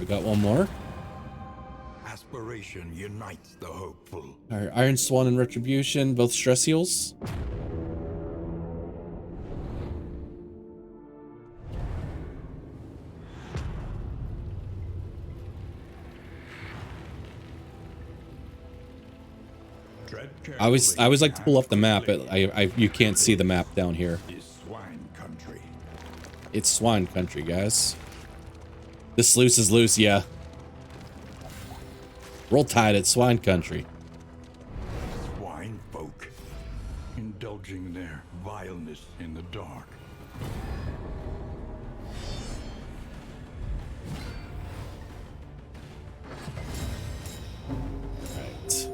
we got one more. Aspiration unites the hopeful. All right, Iron Swan and Retribution, both stress heals. I always like to pull up the map, but you can't see the map down here. It's swine country, guys. The sluice is loose, yeah. Roll Tide at swine country. Swine folk, indulging their vileness in the dark. Right.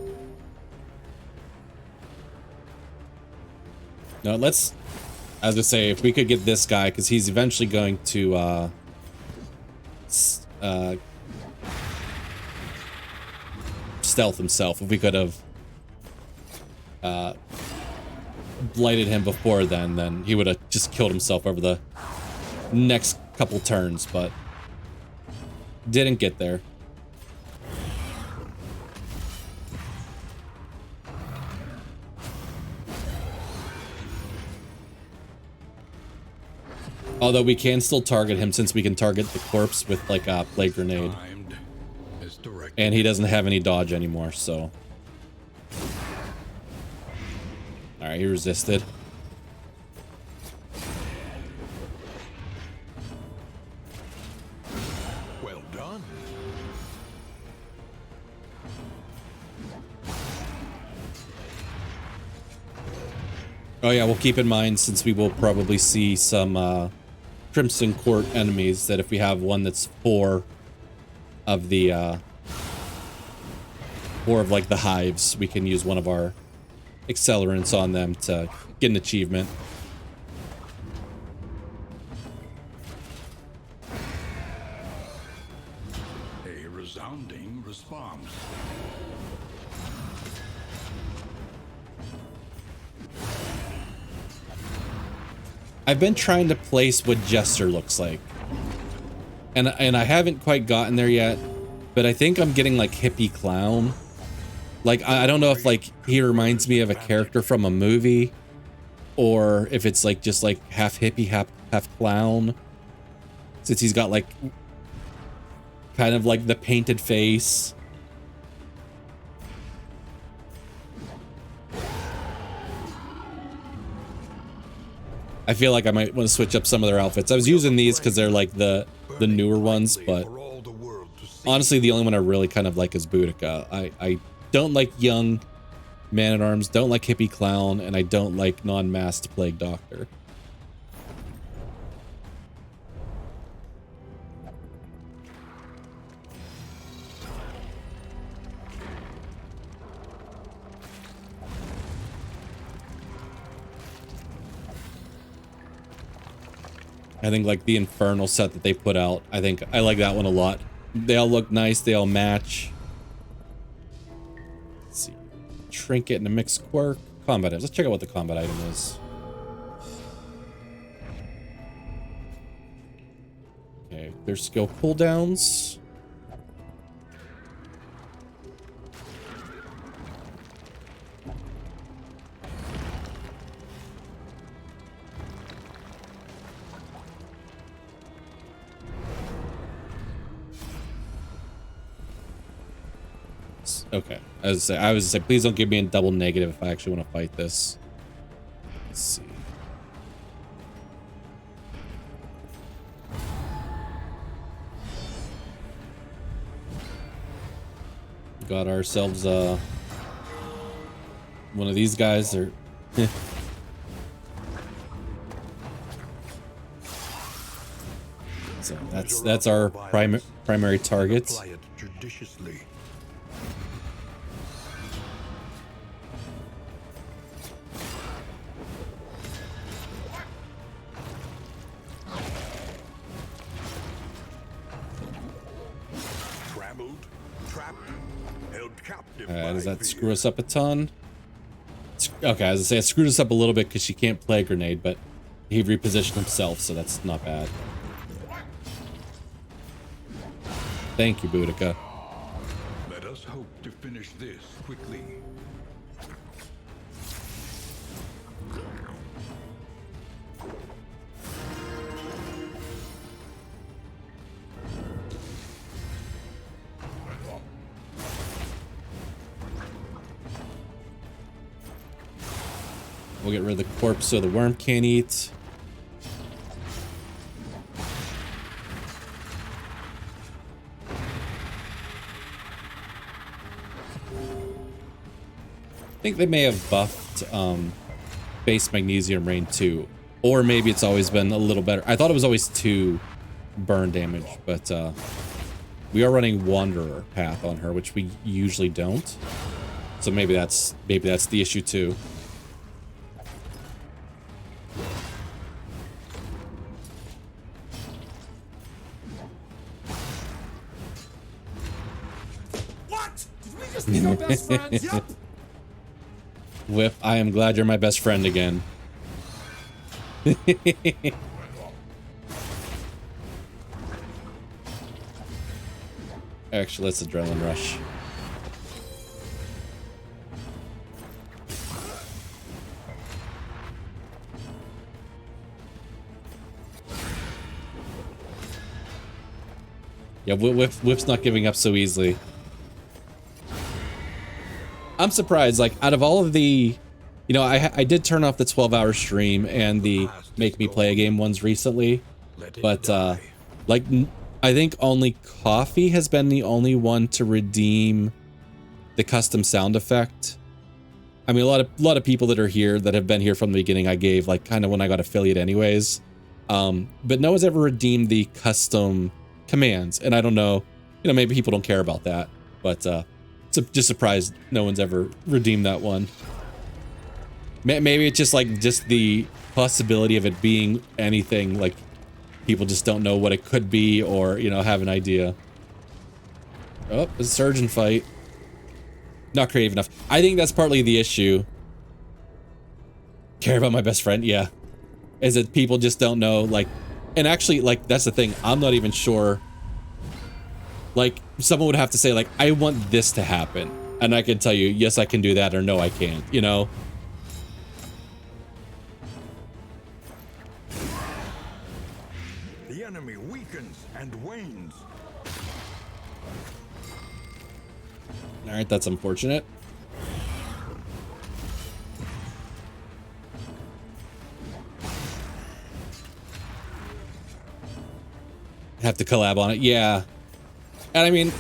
No, let's, as I say, if we could get this guy, because he's eventually going to stealth himself. If we could have blighted him before then he would have just killed himself over the next couple turns, but didn't get there. Although we can still target him, since we can target the corpse with like a plague grenade. And he doesn't have any dodge anymore, so. Alright, he resisted. Well done. Oh yeah, we'll keep in mind, since we will probably see some Crimson Court enemies, that if we have one that's four of like the hives, we can use one of our accelerants on them to get an achievement. A resounding response. I've been trying to place what Jester looks like, and I haven't quite gotten there yet, but I think I'm getting like hippie clown. Like, I don't know if like he reminds me of a character from a movie, or if it's like just like half hippie, half clown, since he's got like kind of like the painted face. I feel like I might want to switch up some of their outfits. I was using these because they're like the newer ones, but honestly, the only one I really kind of like is Boudica. I don't like young man-at-arms, don't like hippie clown, and I don't like non-masked plague doctor. I think like the Infernal set that they put out, I like that one a lot. They all look nice, they all match. Let's see. Trinket and a mixed quirk. Combat items. Let's check out what the combat item is. Okay, there's skill cooldowns. Okay, I was gonna say, please don't give me a double negative if I actually want to fight this. Let's see. Got ourselves one of these guys, or so that's our primary target. Does that screw us up a ton? Okay, as I say, it screwed us up a little bit because she can't play a grenade, but he repositioned himself, so that's not bad. Thank you, Boudica. Let us hope to finish this quickly. We'll get rid of the corpse so the worm can't eat. I think they may have buffed base magnesium rain too, or maybe it's always been a little better. I thought it was always 2 burn damage, but we are running Wanderer path on her, which we usually don't. So maybe that's the issue too. What? Did we just become best friends? Yep. Whip, I am glad you're my best friend again. Actually, let's adrenaline rush. Yeah, Whip's not giving up so easily. I'm surprised, like, out of all of the, you know, I did turn off the 12-hour stream and the make me play a game ones recently, but like, I think only Coffee has been the only one to redeem the custom sound effect. I mean, a lot of people that are here that have been here from the beginning, I gave like kind of when I got affiliate anyways, but no one's ever redeemed the custom commands, and I don't know, you know, maybe people don't care about that, but just surprised no one's ever redeemed that one. Maybe it's just like the possibility of it being anything, like people just don't know what it could be, or, you know, have an idea. Oh, it's a surgeon fight. Not creative enough. I think that's partly the issue. Care about my best friend? Yeah. Is that people just don't know, like, and actually, like, that's the thing. I'm not even sure. Like, someone would have to say, like, I want this to happen. And I can tell you, yes, I can do that, or no, I can't, you know? The enemy weakens and wanes. Alright, that's unfortunate. Have to collab on it, yeah. And I mean,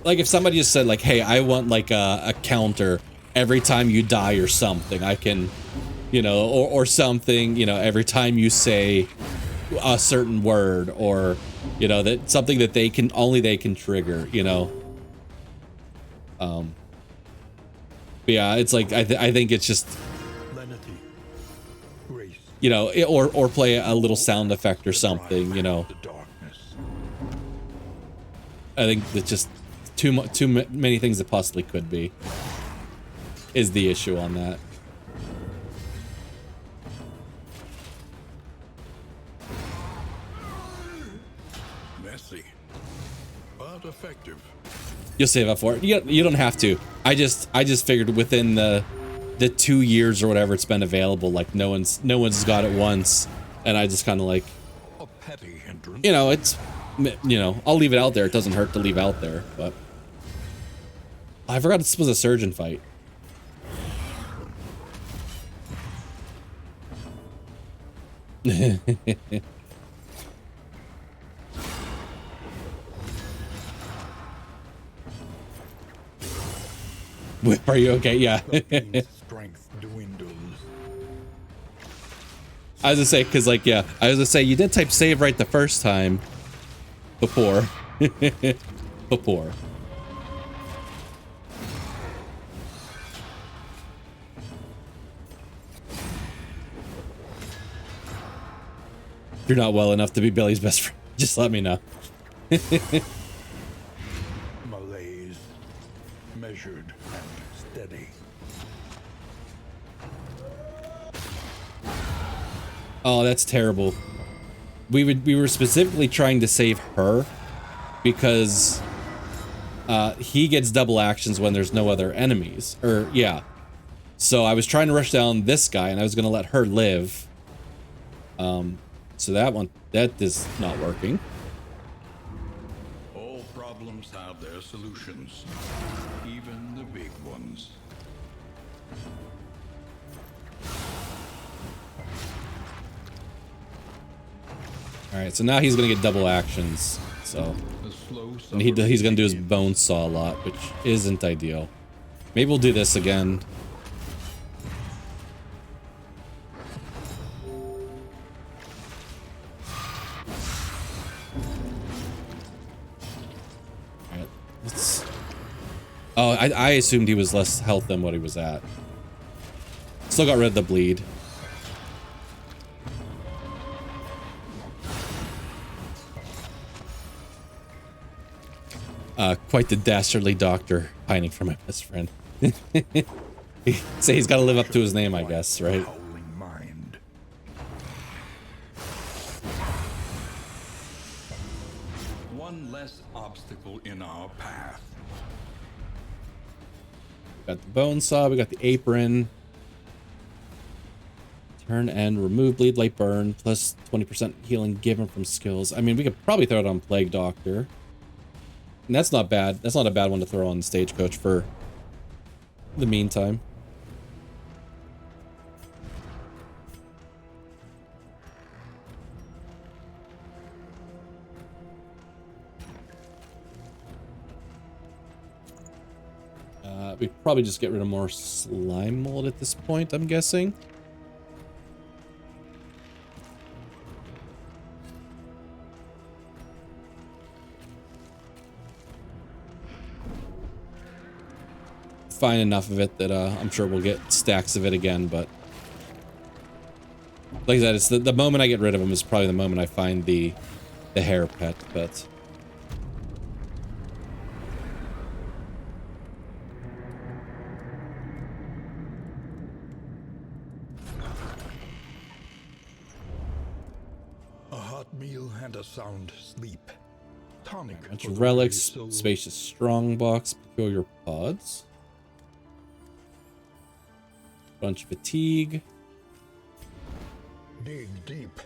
like, if somebody just said, like, hey, I want, like, a counter every time you die or something, I can, you know, or something, you know, every time you say a certain word, or, you know, that something that they can, only they can trigger, you know. But yeah, it's like, I think it's just, Lenity, grace, you know, or play a little sound effect or something, you know. the darkness. I think it's just too many things that possibly could be is the issue on that. Messy, but effective. You'll save up for it. You don't have to. I just figured within the 2 years or whatever it's been available, like no one's got it once, and I just kind of like, A petty hindrance. you know, it's, you know, I'll leave it out there. It doesn't hurt to leave out there, but I forgot this was a surgeon fight. Whip, are you okay? Yeah. Strength dwindles. I was gonna say, cause like, yeah, I was gonna say you did type save right the first time. Before. Before. You're not well enough to be Billy's best friend. Just let me know. Malaise, measured and steady. Oh, that's terrible. We were specifically trying to save her, because he gets double actions when there's no other enemies. Or, yeah. So I was trying to rush down this guy, and I was going to let her live. So that is not working. All problems have their solutions, even the big ones. Alright, so now he's going to get double actions. So, and he's going to do his bone saw a lot, which isn't ideal. Maybe we'll do this again. Alright, let's... Oh, I assumed he was less health than what he was at. Still got rid of the bleed. Quite the dastardly doctor pining for my best friend. Say he's got to live up to his name, I guess, right? One less obstacle in our path. We got the bone saw, we got the apron. Turn and remove bleed, light burn, plus 20% healing given from skills. I mean, we could probably throw it on Plague Doctor. And that's not bad. That's not a bad one to throw on Stagecoach for the meantime. We probably just get rid of more slime mold at this point, I'm guessing. Find enough of it that I'm sure we'll get stacks of it again, but like I said, it's the moment I get rid of them is probably the moment I find the hair pet, but a hot meal and a sound sleep. Tonic. bunch of relics, spacious strong box, peculiar pods. Bunch of fatigue. Dig deep.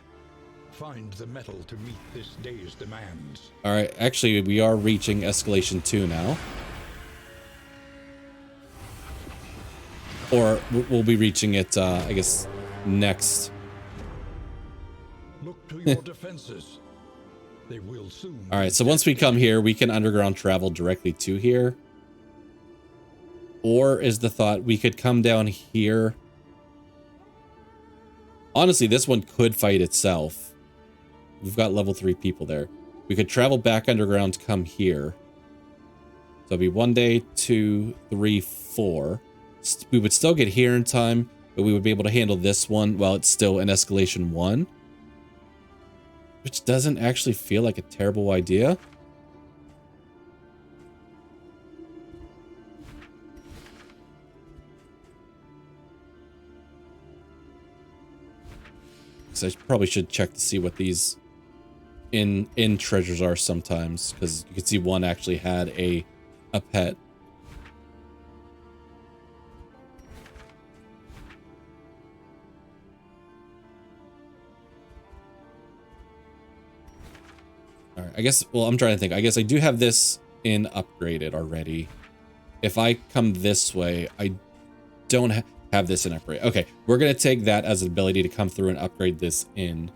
Find the metal to meet this day's demands. Alright, actually, we are reaching Escalation 2 now. Or we'll be reaching it, I guess, next. Look to your defenses. They will soon. Alright, so once we come here, we can underground travel directly to here. Or is the thought we could come down here? Honestly, this one could fight itself. We've got level 3 people there. We could travel back underground to come here. So it'd be 1 day, 2, 3, 4. We would still get here in time, but we would be able to handle this one while it's still in Escalation 1. Which doesn't actually feel like a terrible idea. So I probably should check to see what these in treasures are sometimes, because you can see one actually had a pet. All right, I guess, well, I'm trying to think. I guess I do have this in upgraded already. If I come this way, I don't have this in upgrade. Okay, we're going to take that as an ability to come through and upgrade this in.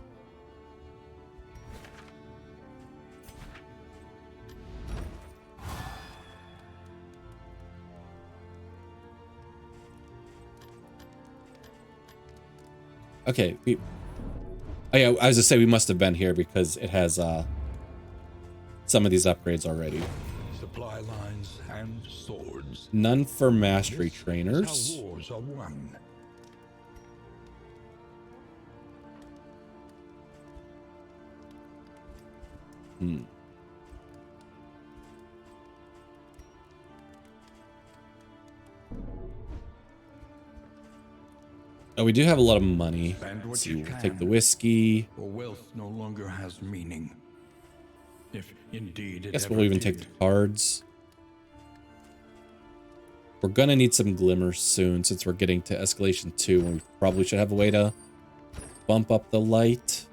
Okay, oh yeah, I was gonna say we must have been here because it has some of these upgrades already. Supply lines and swords. None for mastery trainers. How wars are won. Oh, we do have a lot of money. Spend what Let's see, you we'll can. take the whiskey. For wealth no longer has meaning. if indeed it Guess ever we'll even did. take the cards. We're gonna need some glimmers soon since we're getting to Escalation 2, and we probably should have a way to bump up the light.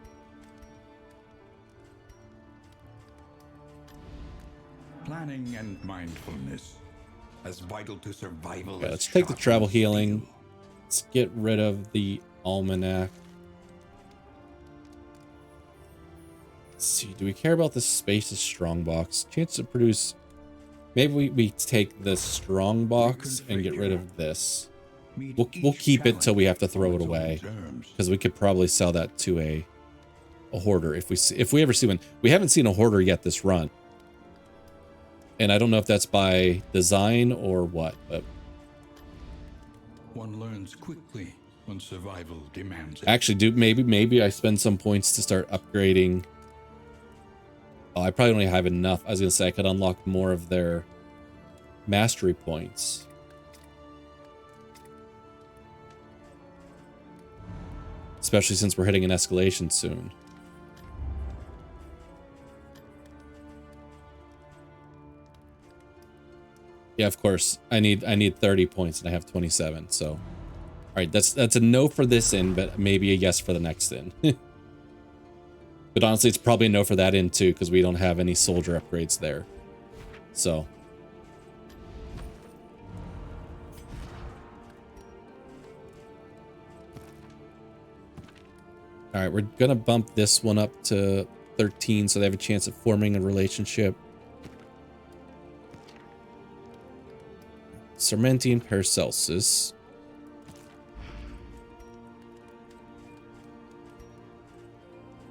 Planning and mindfulness, as vital to survival Okay, as let's take the sharp travel as healing. steel. Let's get rid of the almanac. Let's see, do we care about the space's strong box? Chance to produce. Maybe we take the strong box and get rid of this. Meet We'll each keep it till we have to challenge throw on it its own away, terms. because we could probably sell that to a hoarder if we ever see one. We haven't seen a hoarder yet this run, and I don't know if that's by design or what. But One learns quickly when survival demands it. actually, maybe I spend some points to start upgrading. Oh, I probably don't have enough. I was gonna say I could unlock more of their mastery points. Especially since we're hitting an escalation soon. Yeah, of course. I need 30 points and I have 27, so. All right, that's a no for this in, but maybe a yes for the next in. But honestly, it's probably a no for that in too, because we don't have any soldier upgrades there. So. All right, we're gonna bump this one up to 13 so they have a chance at forming a relationship. Sermentine Paracelsus.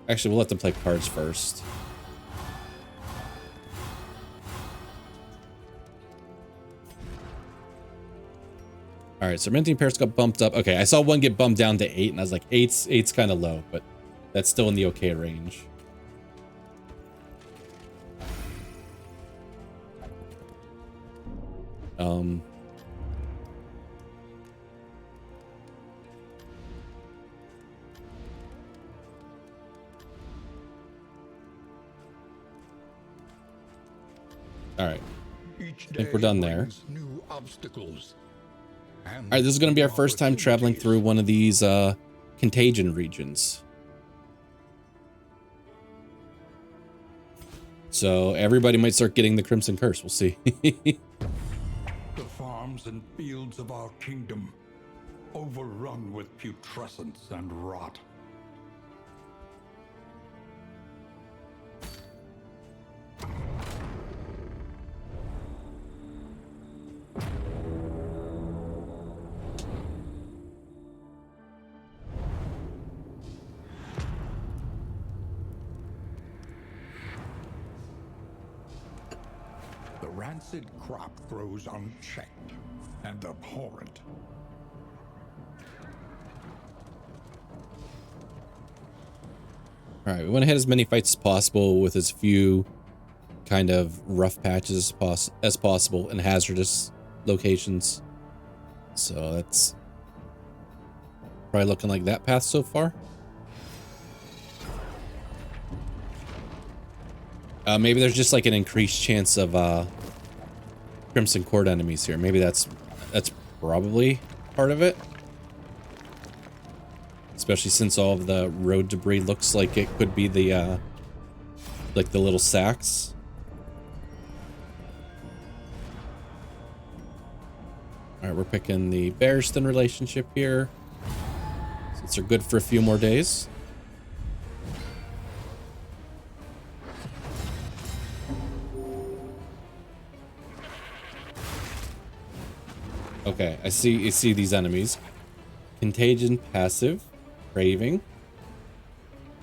Actually, we'll let them play cards first. All right, Sermentine Paris got bumped up. Okay, I saw one get bumped down to 8, and I was like, eight's kind of low, but that's still in the okay range. All right. Each I think we're done there. brings new obstacles. All right, this is going to be our first time traveling through one of these contagion regions. So everybody might start getting the Crimson Curse. We'll see. The farms and fields of our kingdom, overrun with putrescence and rot. The rancid crop grows unchecked and abhorrent. All right, we want to hit as many fights as possible with as few kind of rough patches as possible and hazardous locations. So that's probably looking like that path so far. Maybe there's just like an increased chance of Crimson Court enemies here. Maybe that's probably part of it. Especially since all of the road debris looks like it could be the like the little sacks. All right, we're picking the Barristan relationship here, since they're good for a few more days. Okay, I see these enemies. Contagion passive, craving.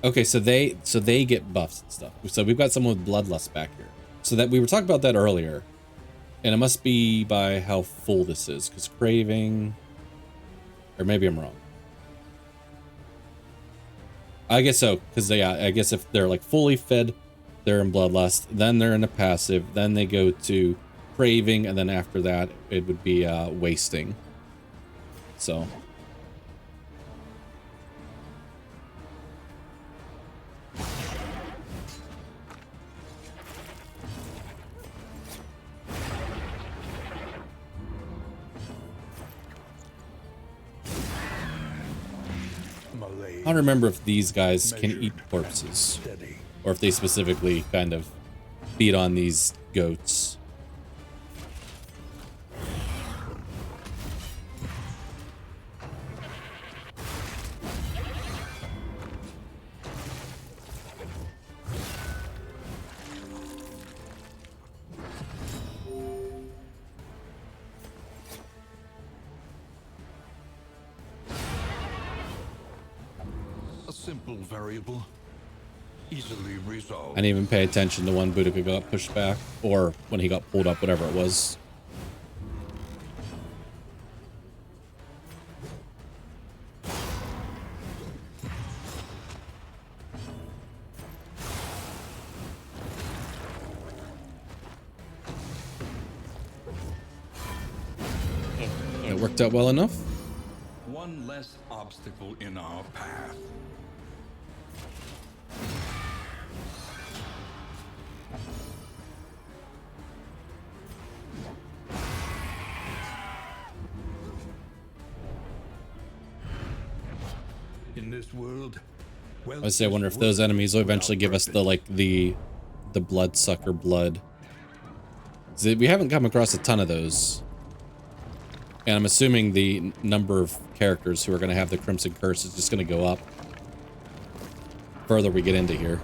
Okay, so they get buffs and stuff. So we've got someone with bloodlust back here. So that we were talking about that earlier. And it must be by how full this is, because craving, or maybe I'm wrong. I guess so, because I guess if they're like fully fed, they're in bloodlust, then they're in a passive, then they go to craving, and then after that it would be wasting. So I don't remember if these guys can eat corpses, or if they specifically kind of feed on these goats. A simple variable, easily resolved. I didn't even pay attention to when Boudica got pushed back, or when he got pulled up, whatever it was. It worked out well enough. One less obstacle in our path. In this world, I say, I wonder if those enemies will eventually give us the the bloodsucker blood. We haven't come across a ton of those, and I'm assuming the number of characters who are going to have the Crimson Curse is just going to go up further we get into here.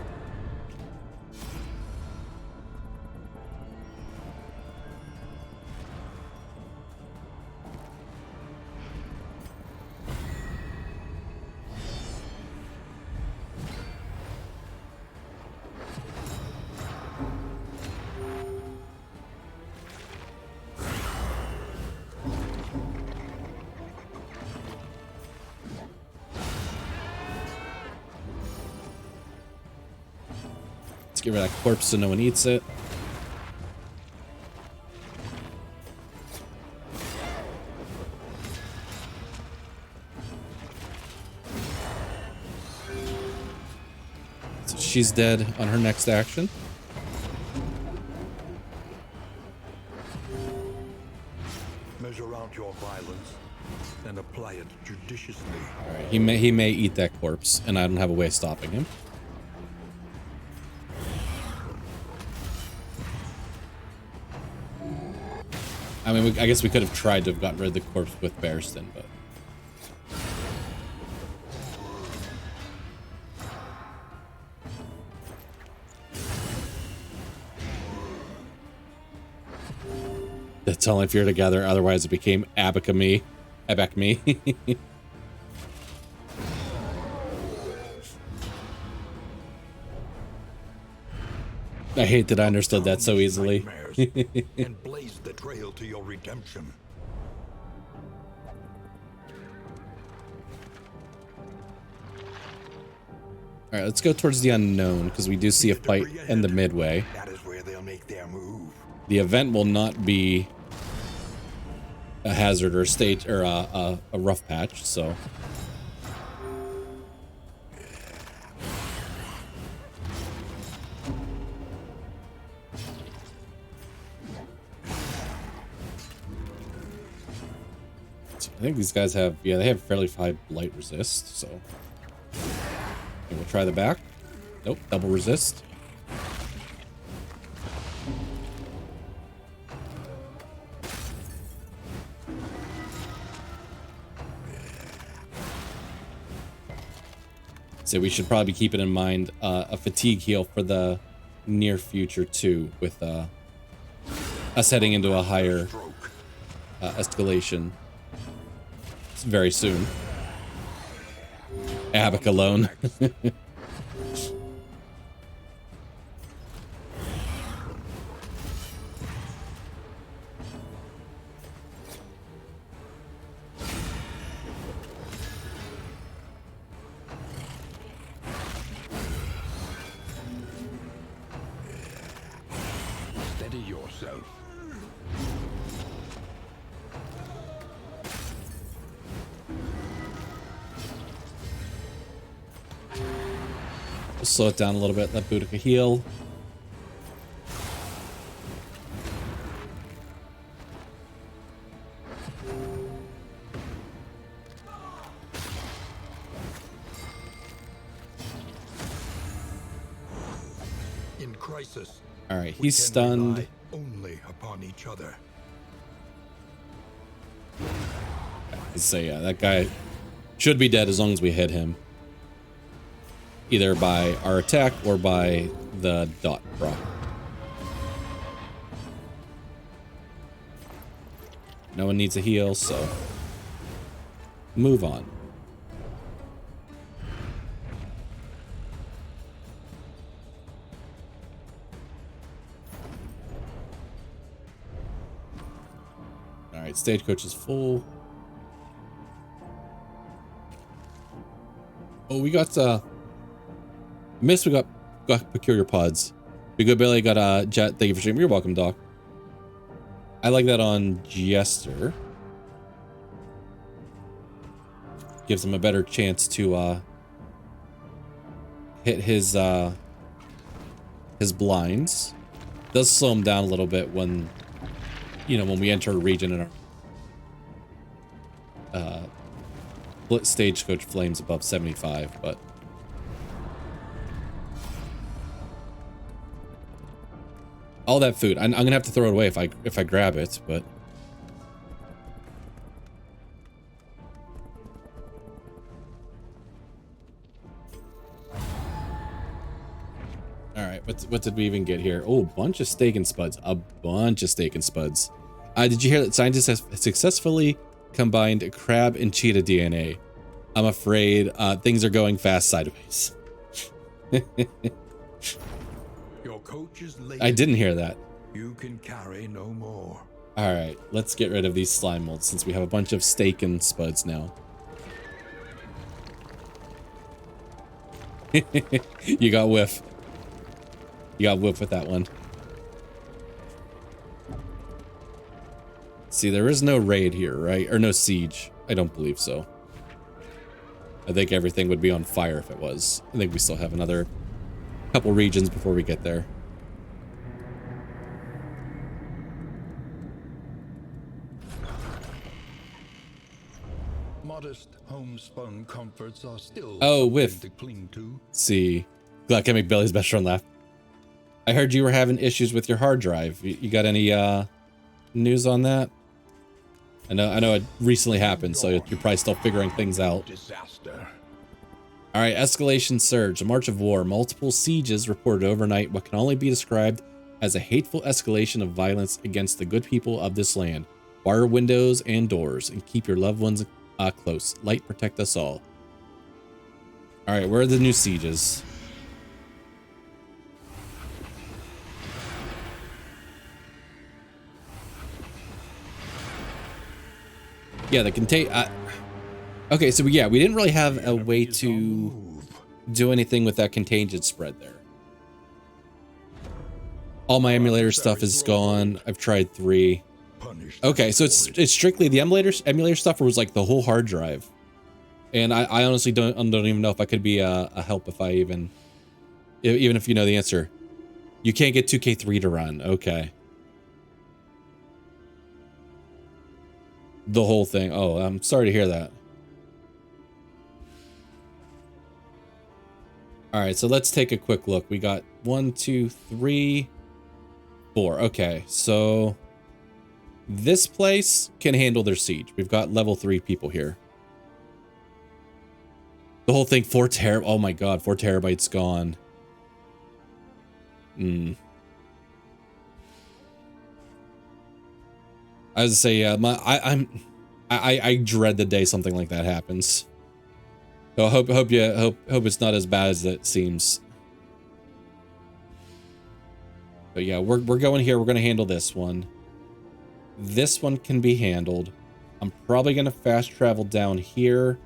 Let's get rid of that corpse so no one eats it. So she's dead on her next action. measure out your violence and apply it judiciously. All right, he may eat that corpse, and I don't have a way of stopping him. I mean, I guess we could have tried to have gotten rid of the corpse with Barristan, but... That's all I fear together, otherwise it became Abac-me. I hate that I understood that so easily. And blaze the trail to your redemption. Alright, let's go towards the unknown, because we do see a fight in the midway. That is where they'll make their move. The event will not be a hazard or a stage or a rough patch, so... I think these guys have, yeah, they have fairly high blight resist, so... Okay, we'll try the back. Nope, double resist. So we should probably be keeping in mind a fatigue heal for the near future too, with us heading into a higher escalation. It's very soon. Abac alone. Steady yourself. We'll slow it down a little bit, let Boudica heal. In crisis, All right, we he's can stunned. rely only upon each other. So yeah, that guy should be dead as long as we hit him. Either by our attack or by the dot proc. No one needs a heal, so move on. All right, stagecoach is full. Oh, we got Miss, we got peculiar pods. We good Billy got jet. Thank you for streaming. You're welcome, Doc. I like that on Jester. Gives him a better chance to hit his blinds. Does slow him down a little bit when, you know, when we enter a region and our stagecoach flames above 75, but all that food, I'm gonna have to throw it away if I grab it, but all right, what did we even get here? Oh, bunch of steak and spuds, a bunch of steak and spuds. Did you hear that scientists have successfully combined crab and cheetah DNA? I'm afraid things are going fast sideways. Your coach is late. I didn't hear that. You can carry no more. All right, let's get rid of these slime molds since we have a bunch of steak and spuds now. You got whiff. You got whiff with that one. See, there is no raid here, right? Or no siege. I don't believe so. I think everything would be on fire if it was. I think we still have another couple regions before we get there. Modest homespun comforts are still whiff. to cling to. Let's see. Glad can make Billy's best friend laugh. I heard you were having issues with your hard drive. You got any news on that? I know it recently happened, so you're probably still figuring things out. Disaster. All right, escalation surge, a march of war, multiple sieges reported overnight, what can only be described as a hateful escalation of violence against the good people of this land. Wire windows and doors, and keep your loved ones close. Light protect us all. All right, where are the new sieges? Yeah, the contain. Okay, so yeah, we didn't really have a way to do anything with that contagion spread there. All my emulator stuff is gone. I've tried 3. Okay, so it's strictly the emulator stuff, or was like the whole hard drive. And I honestly don't even know if I could be a help if I even if you know the answer. You can't get 2K3 to run. Okay. The whole thing. Oh, I'm sorry to hear that. All right, so let's take a quick look. We got 1, 2, 3, 4. Okay, so this place can handle their siege. We've got level 3 people here. The whole thing, 4 terabytes. Oh my god, 4 terabytes gone. I was to say, yeah, I dread the day something like that happens. So I hope it's not as bad as it seems. But yeah, we're going here. We're gonna handle this one. This one can be handled. I'm probably gonna fast travel down here.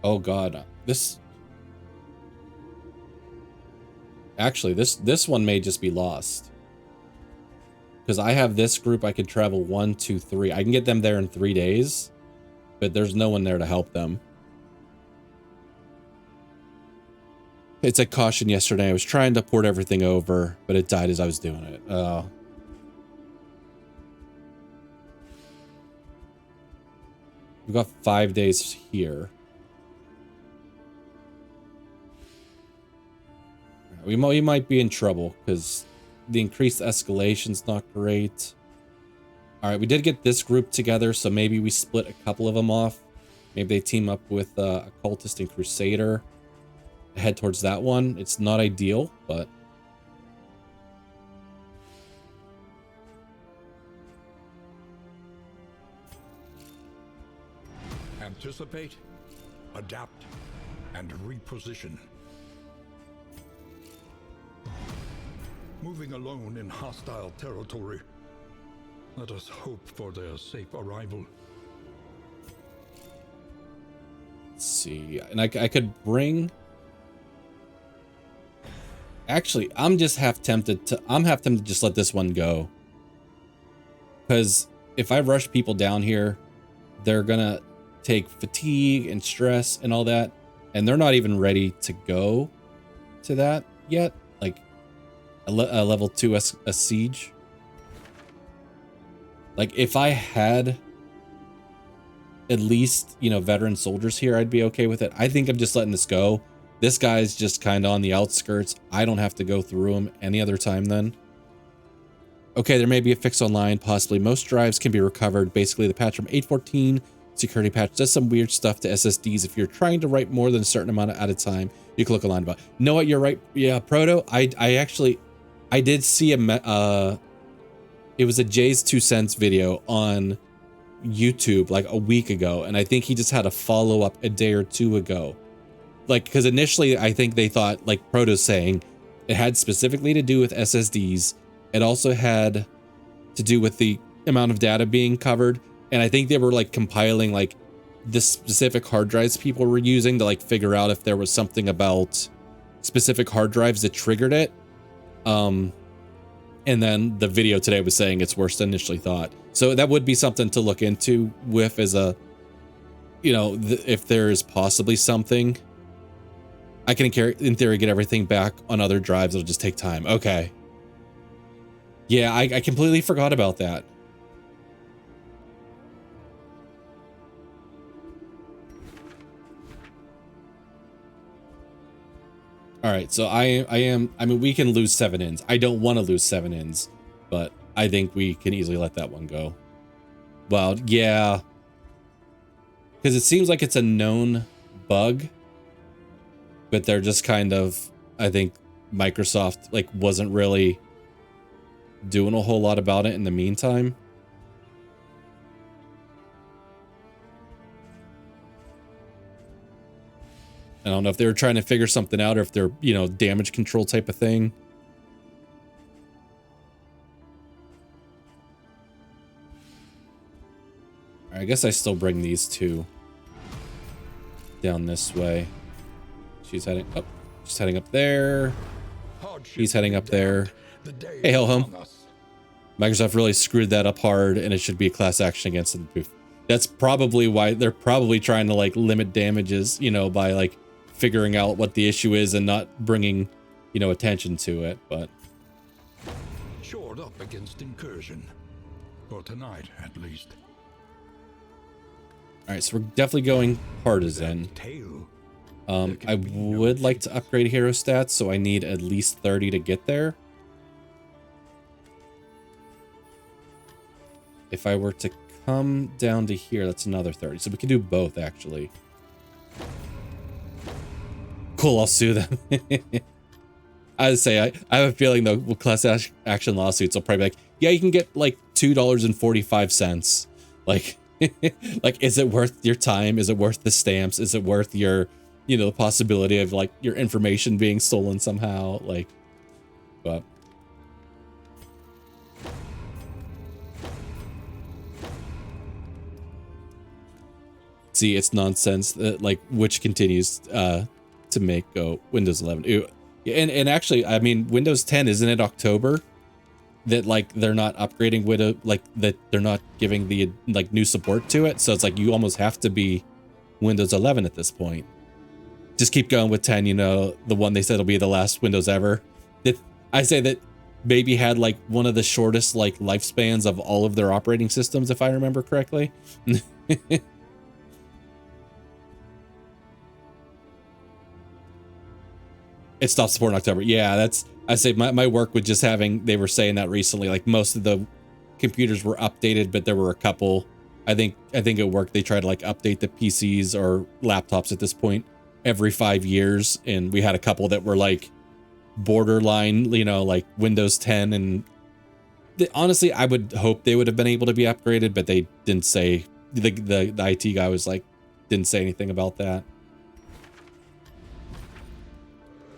Oh god, this. Actually, this one may just be lost. Because I have this group, I could travel 1, 2, 3. I can get them there in 3 days, but there's no one there to help them. It's a caution yesterday. I was trying to port everything over, but it died as I was doing it. We've got 5 days here. We might be in trouble because the increased escalation's not great. All right, we did get this group together, so maybe we split a couple of them off. Maybe they team up with Occultist and Crusader. Head towards that one. It's not ideal, but... Anticipate, adapt, and reposition. Moving alone in hostile territory. Let us hope for their safe arrival. Let's see. And I could bring... Actually, I'm half tempted to just let this one go. Because if I rush people down here, they're gonna take fatigue and stress and all that, and they're not even ready to go to that yet. Like a level 2 a siege. Like if I had at least, you know, veteran soldiers here, I'd be okay with it. I think I'm just letting this go. This guy's just kind of on the outskirts. I don't have to go through him any other time then. Okay, there may be a fix online, possibly. Most drives can be recovered. Basically, the patch from 8.14 security patch does some weird stuff to SSDs. If you're trying to write more than a certain amount at a time, you can look online about it. Know what, you're right. Yeah, Proto, I did see it was a Jay's 2 cents video on YouTube like a week ago, and I think he just had a follow-up a day or two ago. Like, because initially I think they thought, like Proto's saying, it had specifically to do with SSDs. It also had to do with the amount of data being covered. And I think they were like compiling like the specific hard drives people were using to like figure out if there was something about specific hard drives that triggered it. And then the video today was saying it's worse than initially thought. So that would be something to look into with as a, you know, if there is possibly something. I can, in theory, get everything back on other drives. It'll just take time. Okay. Yeah, I completely forgot about that. All right, so I mean, we can lose 7 ins. I don't want to lose 7 ins, but I think we can easily let that one go. Well, yeah. Because it seems like it's a known bug, but they're just kind of, I think Microsoft like wasn't really doing a whole lot about it in the meantime. I don't know if they were trying to figure something out or if they're, you know, damage control type of thing. I guess I still bring these two down this way. She's heading up. She's heading up there. He's heading up there. Hey, Hellhome. Microsoft really screwed that up hard, and it should be a class action against them. That's probably why they're probably trying to like limit damages, you know, by like figuring out what the issue is and not bringing, you know, attention to it. But shored up against incursion, for tonight at least. All right, so we're definitely going partisan. I would like to upgrade hero stats, so I need at least 30 to get there. If I were to come down to here, that's another 30. So we can do both, actually. Cool, I'll sue them. I would say, I have a feeling, though, with class action lawsuits, I'll probably be like, yeah, you can get, like, $2.45. Like, like, is it worth your time? Is it worth the stamps? Is it worth your, you know, the possibility of, like, your information being stolen somehow? Like, but... See, it's nonsense that, like, which continues to make Windows 11. Ew. And actually, I mean, Windows 10, isn't it October? That, like, they're not upgrading Windows, like, that they're not giving the, like, new support to it. So it's like you almost have to be Windows 11 at this point. Just keep going with 10, you know, the one they said will be the last Windows ever. I say that maybe had, like, one of the shortest, like, lifespans of all of their operating systems, if I remember correctly. It stopped supporting October. Yeah, that's, I say my work with just having, they were saying that recently, like most of the computers were updated, but there were a couple, I think at work they try to like update the PCs or laptops at this point every 5 years. And we had a couple that were like borderline, you know, like Windows 10. And honestly, I would hope they would have been able to be upgraded, but they didn't say, the IT guy was like, didn't say anything about that.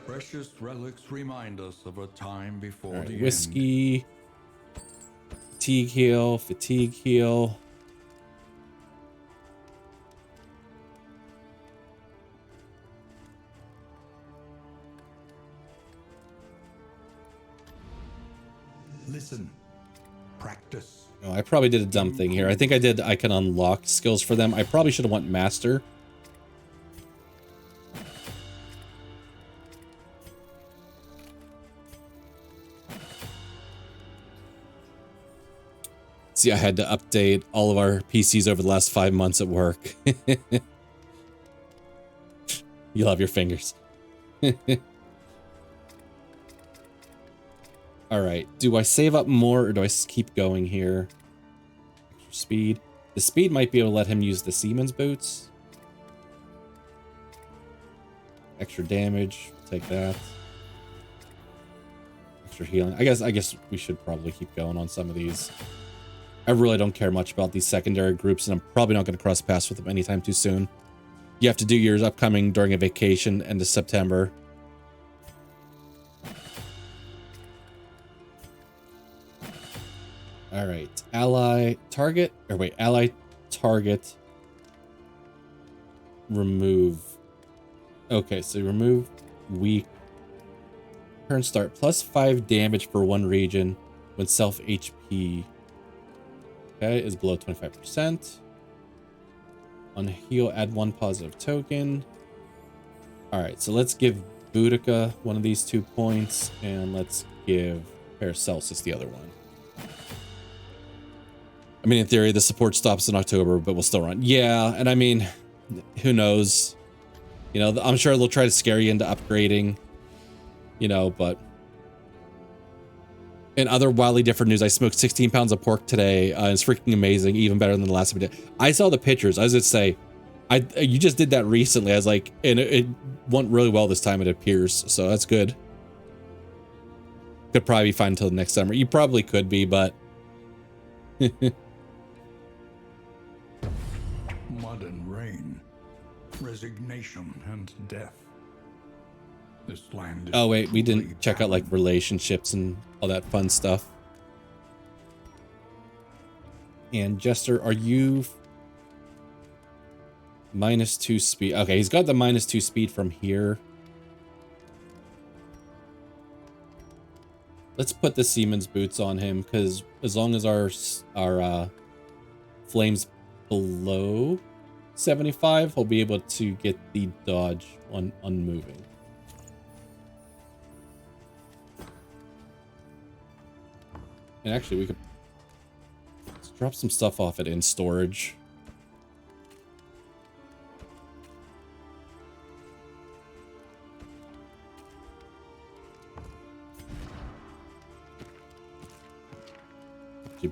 Precious relics remind us of a time before Right, the whiskey, fatigue heal. Listen, practice. Oh, I probably did a dumb thing here. I think I can unlock skills for them. I probably should have went master. See, I had to update all of our PCs over the last 5 months at work. You love your fingers. All right, do I save up more or do I keep going here? Extra speed. The speed might be able to let him use the Seaman's boots. Extra damage, take that. Extra healing. I guess we should probably keep going on some of these. I really don't care much about these secondary groups, and I'm probably not going to cross paths with them anytime too soon. You have to do yours upcoming during a vacation, end of September. All right, ally target, or wait, ally target. Remove. Okay, so remove weak. Turn start, +5 damage for one region when self HP. Okay, is below 25%. On heal, add 1 positive token. All right, so let's give Boudica one of these 2 points, and let's give Paracelsus the other one. I mean, in theory, the support stops in October, but we'll still run. Yeah, and I mean, who knows? You know, I'm sure they'll try to scare you into upgrading, you know, but... In other wildly different news, I smoked 16 pounds of pork today. It's freaking amazing, even better than the last time I did. I saw the pictures. I was just say, you just did that recently. I was like, and it went really well this time, it appears. So that's good. Could probably be fine until the next summer. You probably could be, but... Mud and rain, resignation and death. This land is Oh wait, we didn't truly check out like barren. relationships and all that fun stuff. And Jester, are you -2 speed? Okay, he's got the -2 speed from here. Let's put the Seaman's boots on him, because as long as our flame's below 75, he'll be able to get the dodge on unmoving. And actually, we could let's drop some stuff off it in storage.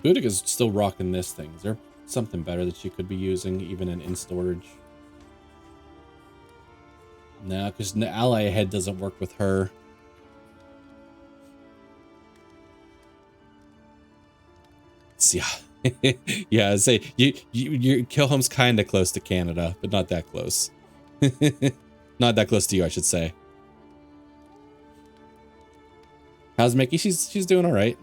Boudica's still rocking this thing. Is there something better that she could be using, even in storage? No, because the ally ahead doesn't work with her. Yeah, yeah. Say your kill home's kind of close to Canada, but not that close. Not that close to you, I should say. How's Mickey? She's doing all right.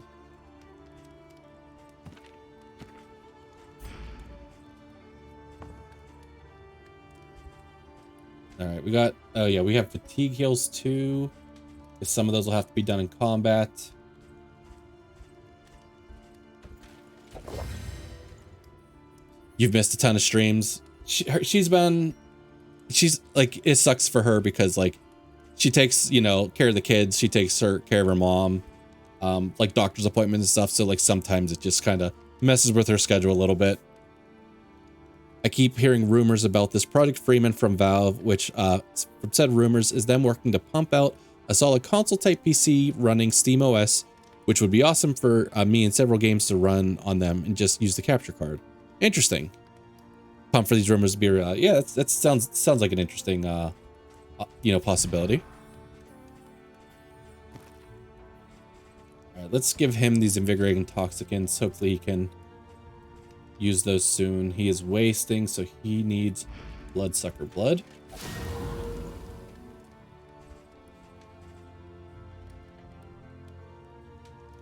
All right, we got. Oh yeah, we have fatigue heals too. Some of those will have to be done in combat. You've missed a ton of streams. She's like, it sucks for her because like she takes, you know, care of the kids. She takes care of her mom, like doctor's appointments and stuff. So like sometimes it just kind of messes with her schedule a little bit. I keep hearing rumors about this Project Freeman from Valve, which from said rumors is them working to pump out a solid console type PC running SteamOS, which would be awesome for me and several games to run on them and just use the capture card. Interesting. Pumped for these rumors to be real. Yeah, that sounds like an interesting, you know, possibility. All right, let's give him these invigorating toxicants. Hopefully he can use those soon. He is wasting, so he needs bloodsucker blood.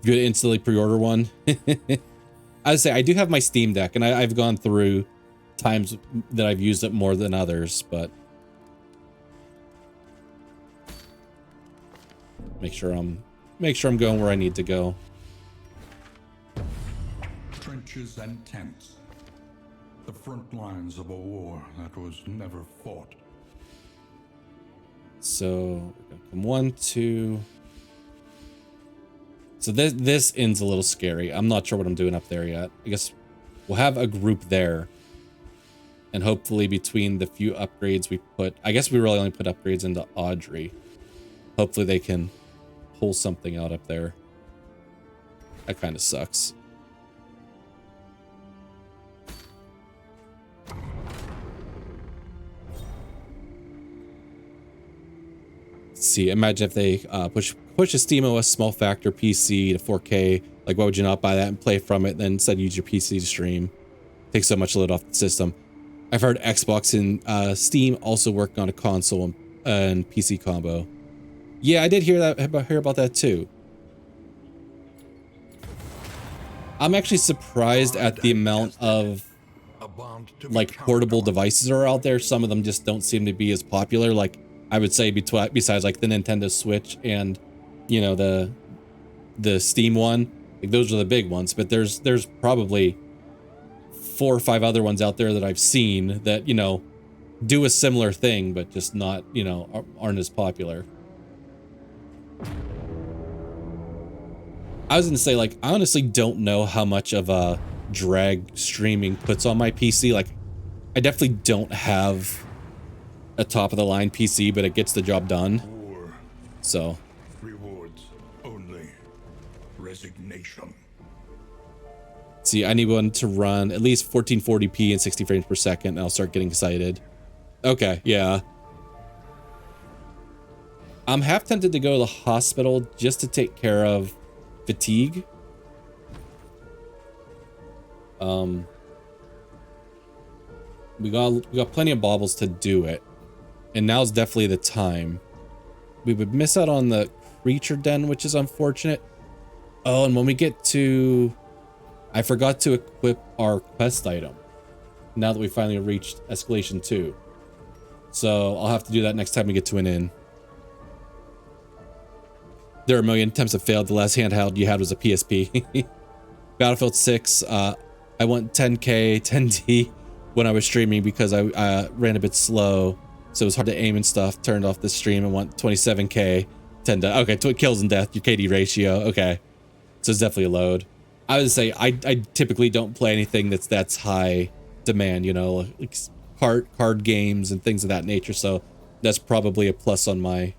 Good, instantly pre-order one. I would say I do have my Steam Deck, and I've gone through times that I've used it more than others, but make sure I'm going where I need to go. Trenches and tents. The front lines of a war that was never fought. So we're gonna come 1, 2. So this end's a little scary. I'm not sure what I'm doing up there yet. I guess we'll have a group there. And hopefully between the few upgrades we put, I guess we really only put upgrades into Audrey. Hopefully they can pull something out up there. That kind of sucks. Let's see, imagine if they push a SteamOS small factor PC to 4K. Like, why would you not buy that and play from it, then instead use your PC to stream? Takes so much load off the system. I've heard Xbox and Steam also working on a console and PC combo. Yeah, I did hear about that too. I'm actually surprised at the amount of like portable devices are out there. Some of them just don't seem to be as popular. Like, I would say besides like the Nintendo Switch and, you know, the Steam one, like those are the big ones. But there's probably 4 or 5 other ones out there that I've seen that, you know, do a similar thing, but just not, you know, aren't as popular. I was gonna say, like, I honestly don't know how much of a drag streaming puts on my PC. Like, I definitely don't have a top of the line PC, but it gets the job done. So Rewards only. Resignation. see, I need one to run at least 1440p and 60 frames per second, and I'll start getting excited. Okay, yeah. I'm half tempted to go to the hospital just to take care of fatigue. We got plenty of baubles to do it, and now's definitely the time. We would miss out on the creature den, which is unfortunate. Oh, and when we get to, I forgot to equip our quest item. Now that we finally reached Escalation 2, so I'll have to do that next time we get to an inn. There are a million attempts that failed. The last handheld you had was a PSP. Battlefield 6. I went 10K, 10D when I was streaming because I ran a bit slow, so it was hard to aim and stuff. Turned off the stream and went 27K, 10 to okay, kills and death. Your KD ratio. Okay, so it's definitely a load. I would say I typically don't play anything that's high demand. You know, like card games and things of that nature. So that's probably a plus on my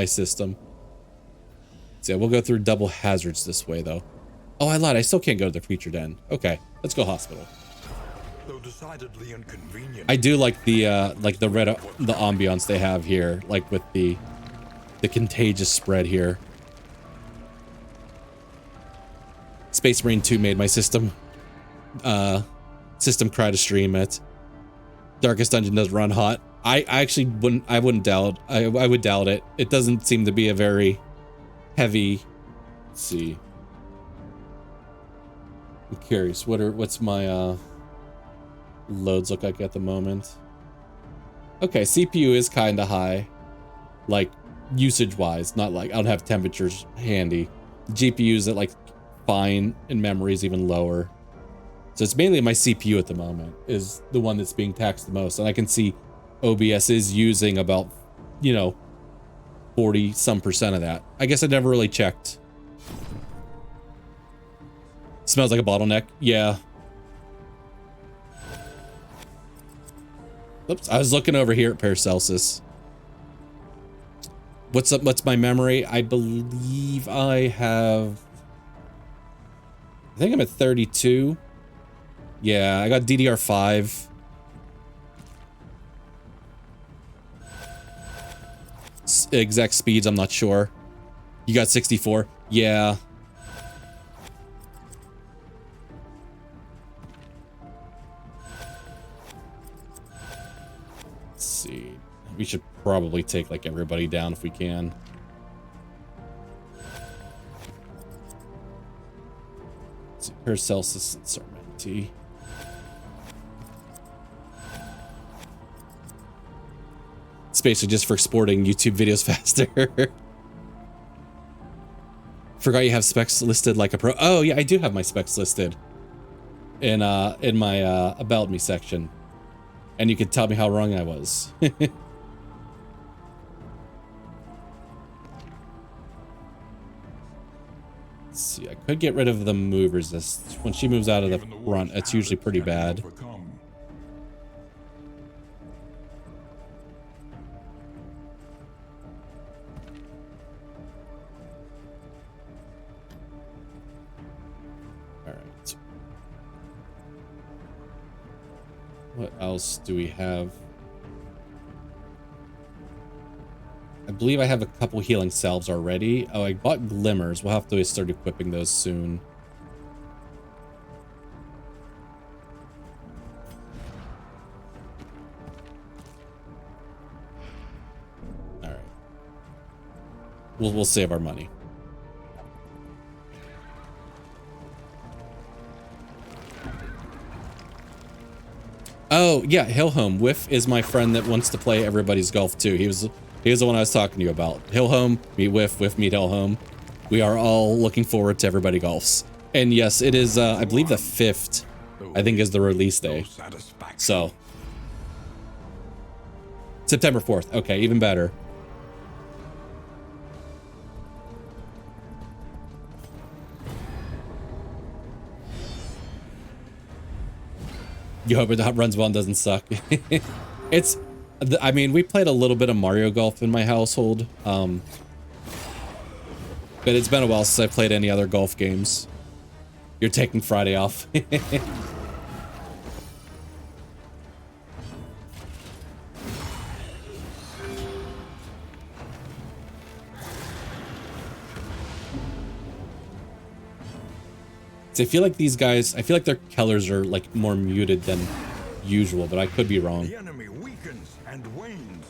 system. So yeah, we'll go through double hazards this way though. Oh, I lied. I still can't go to the creature den. Okay, let's go hospital. Though decidedly inconvenient. I do like the ambiance they have here, like with the contagious spread here. Space Marine 2 made my system cry to stream it. Darkest Dungeon does run hot. I actually wouldn't doubt. I would doubt it. It doesn't seem to be a very heavy. Let's see. I'm curious. What's my loads look like at the moment? Okay, CPU is kind of high, like usage wise. Not like I don't have temperatures handy. GPU is at like fine, and memory is even lower. So it's mainly my CPU at the moment is the one that's being taxed the most, and I can see OBS is using about, you know, 40% of that. I guess I never really checked. Smells like a bottleneck. Yeah. Oops, I was looking over here at Paracelsus. What's up? What's my memory? I believe I have... I think I'm at 32. Yeah, I got DDR5. Exact speeds, I'm not sure. You got 64? Yeah. Let's see. We should probably take like everybody down if we can. Let's see. Paracelsus and Sarmenti. It's basically just for exporting YouTube videos faster. Forgot you have specs listed like a pro. Oh yeah, I do have my specs listed in my about me section, and you can tell me how wrong I was. Let's see, I could get rid of the move resist. When she moves out of the front, it's usually pretty bad. What else do we have? I believe I have a couple healing salves already. Oh, I bought glimmers. We'll have to start equipping those soon. All right. We'll save our money. Oh, yeah, Hillhome. Whiff is my friend that wants to play everybody's golf too. He was the one I was talking to you about. Hillhome, meet Whiff, Whiff meet Hillhome. We are all looking forward to everybody golfs. And yes, it is I believe the 5th, I think, is the release day. So September 4th. Okay, even better. You hope it runs well and doesn't suck. I mean, we played a little bit of Mario Golf in my household. But it's been a while since I played any other golf games. You're taking Friday off. I feel like these guys, I feel like their colors are like more muted than usual, but I could be wrong. The enemy weakens and wanes.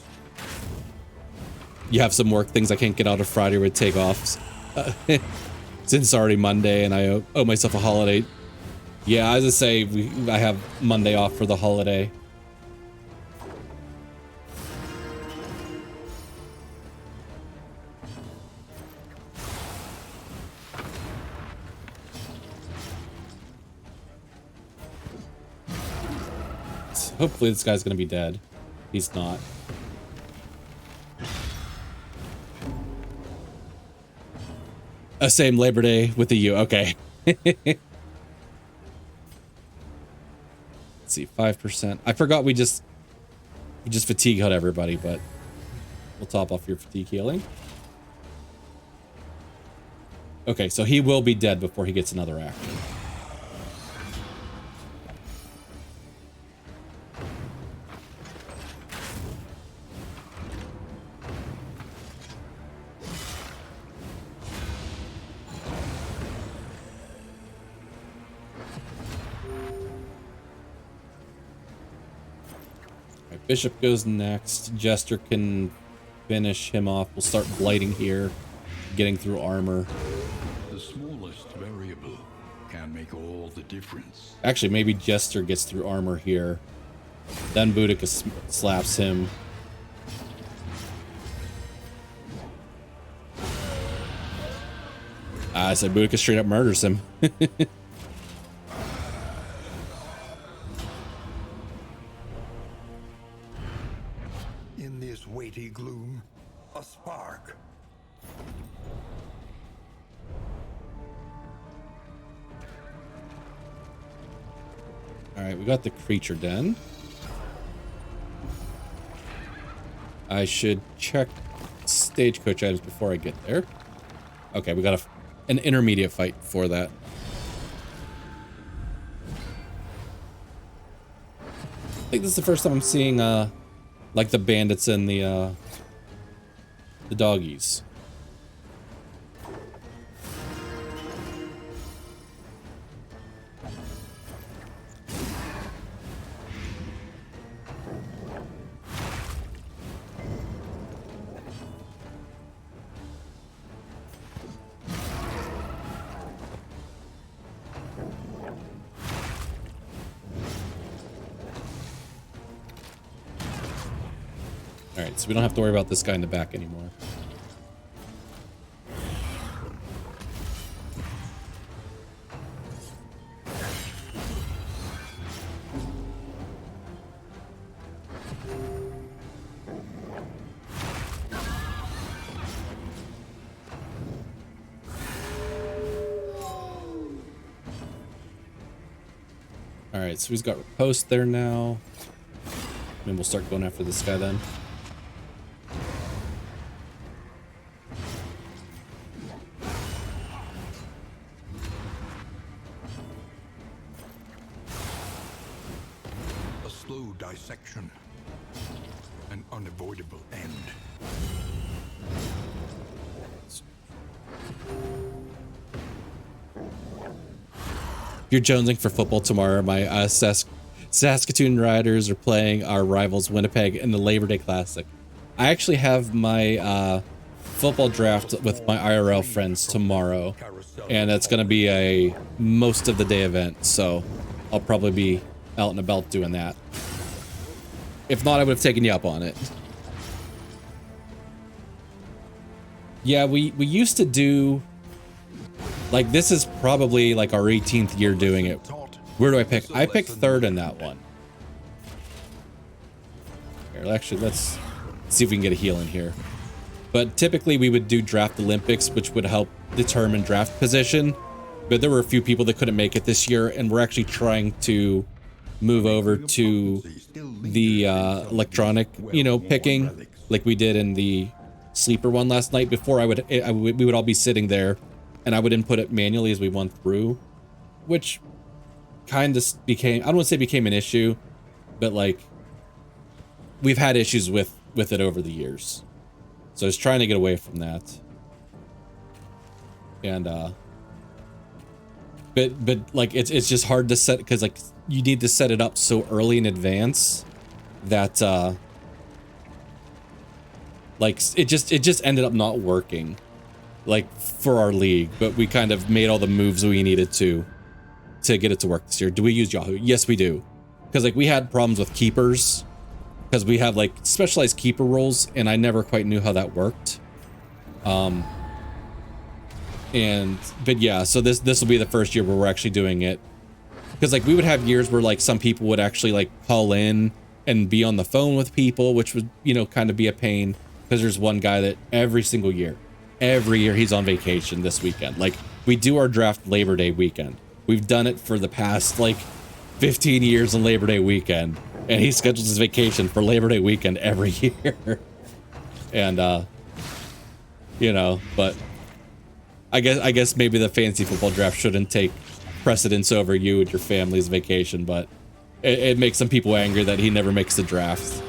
You have some work things I can't get out of Friday with takeoffs. Since it's already Monday and I owe myself a holiday. Yeah, as I say, I have Monday off for the holiday. Hopefully this guy's gonna be dead. He's not. Same Labor Day with the U. Okay. Let's see, 5%. I forgot we just fatigue healed everybody, but we'll top off your fatigue healing. Okay, so he will be dead before he gets another action. Bishop goes next. Jester can finish him off. We'll start blighting here, getting through armor. The smallest variable can make all the difference. Actually, maybe Jester gets through armor here. Then Boudica slaps him. I said Boudica straight up murders him. Weighty gloom, a spark. All right, we got the creature den. I should check stagecoach items before I get there. Okay, we got an intermediate fight for that. I think this is the first time I'm seeing like the bandits and the doggies. Alright, so we don't have to worry about this guy in the back anymore. Alright, so he's got riposte there now. And we'll start going after this guy then. A slow dissection. An unavoidable end. If you're jonesing for football tomorrow, my Saskatoon Riders are playing our rivals Winnipeg in the Labor Day Classic. I actually have my football draft with my IRL friends tomorrow, and it's going to be a most of the day event, so I'll probably be out and about doing that. If not, I would have taken you up on it. Yeah, we used to do... Like, this is probably like our 18th year doing it. Where do I pick? I picked third in that one. Here, actually, let's see if we can get a heal in here. But typically we would do draft Olympics, which would help determine draft position. But there were a few people that couldn't make it this year, and we're actually trying to move over to the electronic, you know, picking like we did in the sleeper one last night. Before we would all be sitting there, and I would input it manually as we went through, which kind of became, I don't want to say became an issue, but like we've had issues with it over the years. So I was trying to get away from that. And but like it's just hard to set, because like you need to set it up so early in advance that like it just ended up not working like for our league. But we kind of made all the moves we needed to get it to work this year. Do we use Yahoo? Yes, we do. Because like we had problems with keepers, because we have like specialized keeper roles, and I never quite knew how that worked. But yeah, so this will be the first year where we're actually doing it. Because like we would have years where like some people would actually like call in and be on the phone with people, which would, you know, kind of be a pain. Because there's one guy that every year he's on vacation this weekend. Like we do our draft Labor Day weekend. We've done it for the past like 15 years on Labor Day weekend, and he schedules his vacation for Labor Day weekend every year. And you know, but I guess maybe the fantasy football draft shouldn't take precedence over you and your family's vacation, but it makes some people angry that he never makes the draft.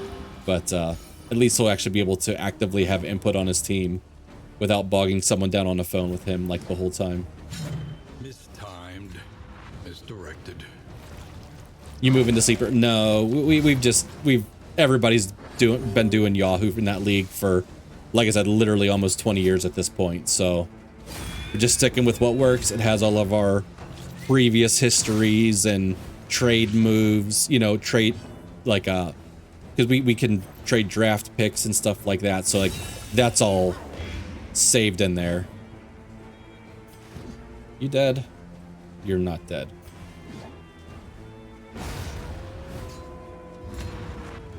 But at least he'll actually be able to actively have input on his team without bogging someone down on the phone with him like the whole time. Mistimed, misdirected. You move into sleeper? No, everybody's been doing Yahoo in that league for, like I said, literally almost 20 years at this point. So we're just sticking with what works. It has all of our previous histories and trade moves, you know, trade like because we can trade draft picks and stuff like that. So like that's all saved in there. You dead? You're not dead.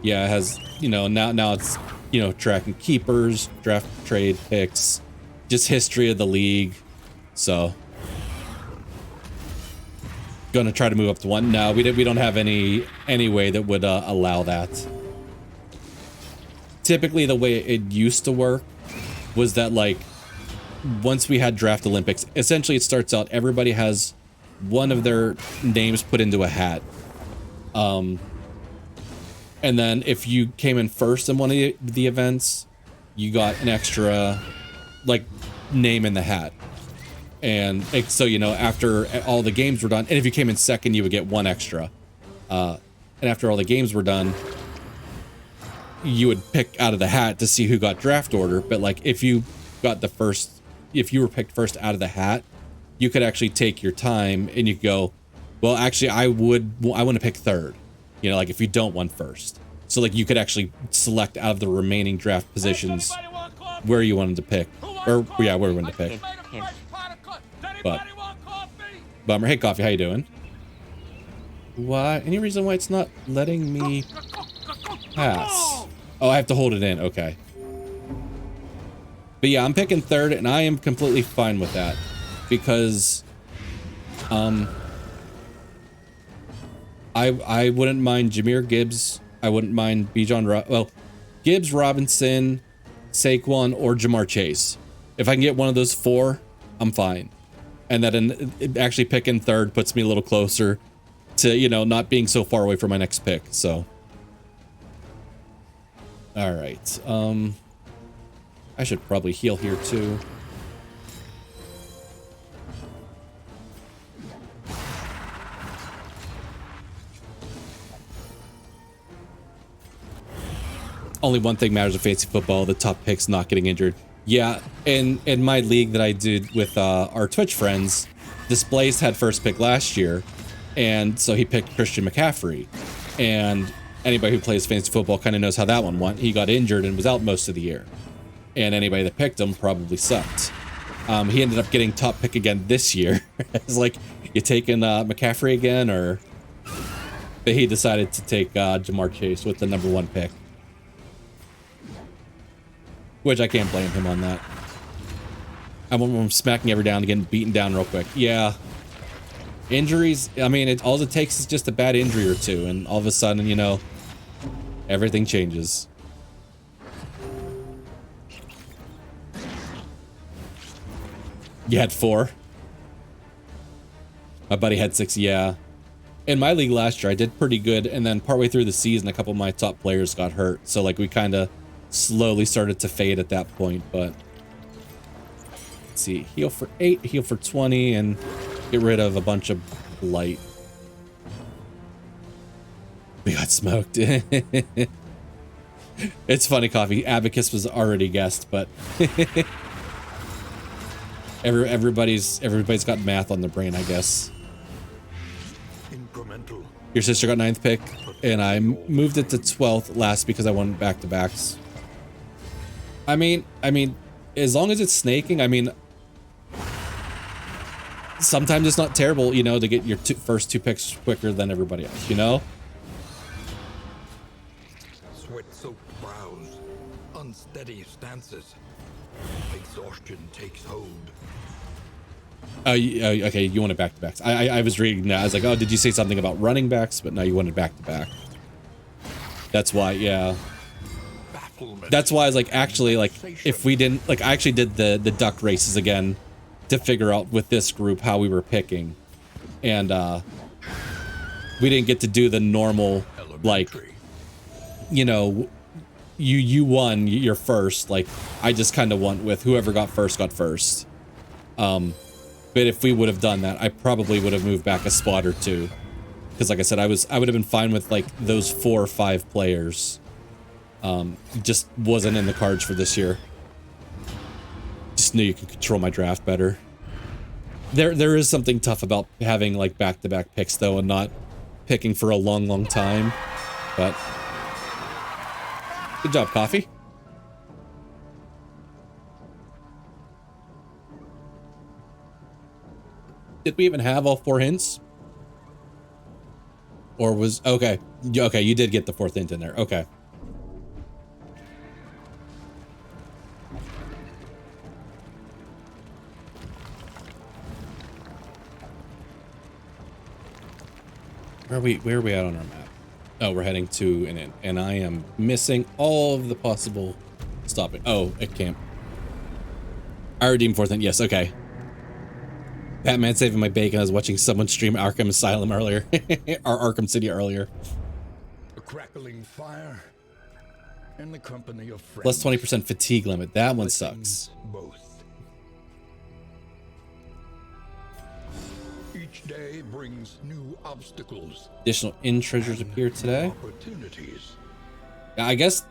Yeah, it has, you know, now it's, you know, tracking keepers, draft trade picks, just history of the league. So gonna try to move up to 1. No, we don't have any way that would allow that. Typically the way it used to work was that like once we had Draft Olympics, essentially it starts out everybody has one of their names put into a hat. And then if you came in first in one of the events, you got an extra like name in the hat. And so, you know, after all the games were done, and if you came in second, you would get one extra. And after all the games were done, you would pick out of the hat to see who got draft order. But like if you got the first, if you were picked first out of the hat, you could actually take your time and you could go, well, actually, I want to pick third. You know, like if you don't want first. So like you could actually select out of the remaining draft positions where you wanted to pick. Or yeah, where you wanted to pick. But bummer. Hey, Coffee, how you doing? Why? Any reason why it's not letting me pass? Oh, I have to hold it in. Okay. But yeah, I'm picking third, and I am completely fine with that because, I wouldn't mind Jahmyr Gibbs. I wouldn't mind well, Gibbs, Robinson, Saquon, or Jamar Chase. If I can get one of those four, I'm fine. And that actually picking third puts me a little closer to, you know, not being so far away from my next pick. So, all right. I should probably heal here too. Only one thing matters in fantasy football: the top picks not getting injured. Yeah, in my league that I did with our Twitch friends, Displaced had first pick last year, and so he picked Christian McCaffrey. And anybody who plays fantasy football kind of knows how that one went. He got injured and was out most of the year. And anybody that picked him probably sucked. He ended up getting top pick again this year. It's like, you taking McCaffrey again, or... But he decided to take Jamar Chase with the #1 pick. Which I can't blame him on that. I went from smacking every down to getting beaten down real quick. Yeah. Injuries, I mean, all it takes is just a bad injury or two, and all of a sudden, you know, everything changes. You had 4? My buddy had 6, yeah. In my league last year, I did pretty good, and then partway through the season, a couple of my top players got hurt. So, like, we kind of slowly started to fade at that point, but... Let's see, heal for 8, heal for 20, and get rid of a bunch of blight. We got smoked. It's funny, Coffee. Abacus was already guessed, but... Everybody's got math on the brain, I guess. Incremental. Your sister got 9th pick, and I moved it to 12th last because I won back-to-backs. I mean, as long as it's snaking, I mean, sometimes it's not terrible, you know, to get your first 2 picks quicker than everybody else, you know? Sweat-soaked brows, unsteady stances. Exhaustion takes hold. Okay, you wanted back-to-backs. I was reading that. I was like, oh, did you say something about running backs? But no, you wanted back-to-back. That's why, yeah. That's why I was like, actually, like, if we didn't, like, I actually did the duck races again to figure out with this group how we were picking. And, we didn't get to do the normal, like, you know, you won your first. Like, I just kind of went with whoever got first. But if we would have done that, I probably would have moved back a spot or 2. Because like I said, I would have been fine with like those 4 or 5 players. Just wasn't in the cards for this year. Just knew you could control my draft better. There is something tough about having like back-to-back picks though, and not picking for a long time. But good job, Coffee. Did we even have all 4 hints? Or was... Okay. Okay, you did get the 4th hint in there. Okay. Where are we at on our map? Oh, we're heading to an inn, and I am missing all of the possible stopping. Oh, at camp. I redeemed 4th. Yes, okay. Batman saving my bacon. I was watching someone stream Arkham Asylum earlier. Or Arkham City earlier. A crackling fire in the company of friends. Plus 20% fatigue limit. That one sucks. Both. Each day brings new obstacles. Additional inn treasures appear today. Opportunities. I guess.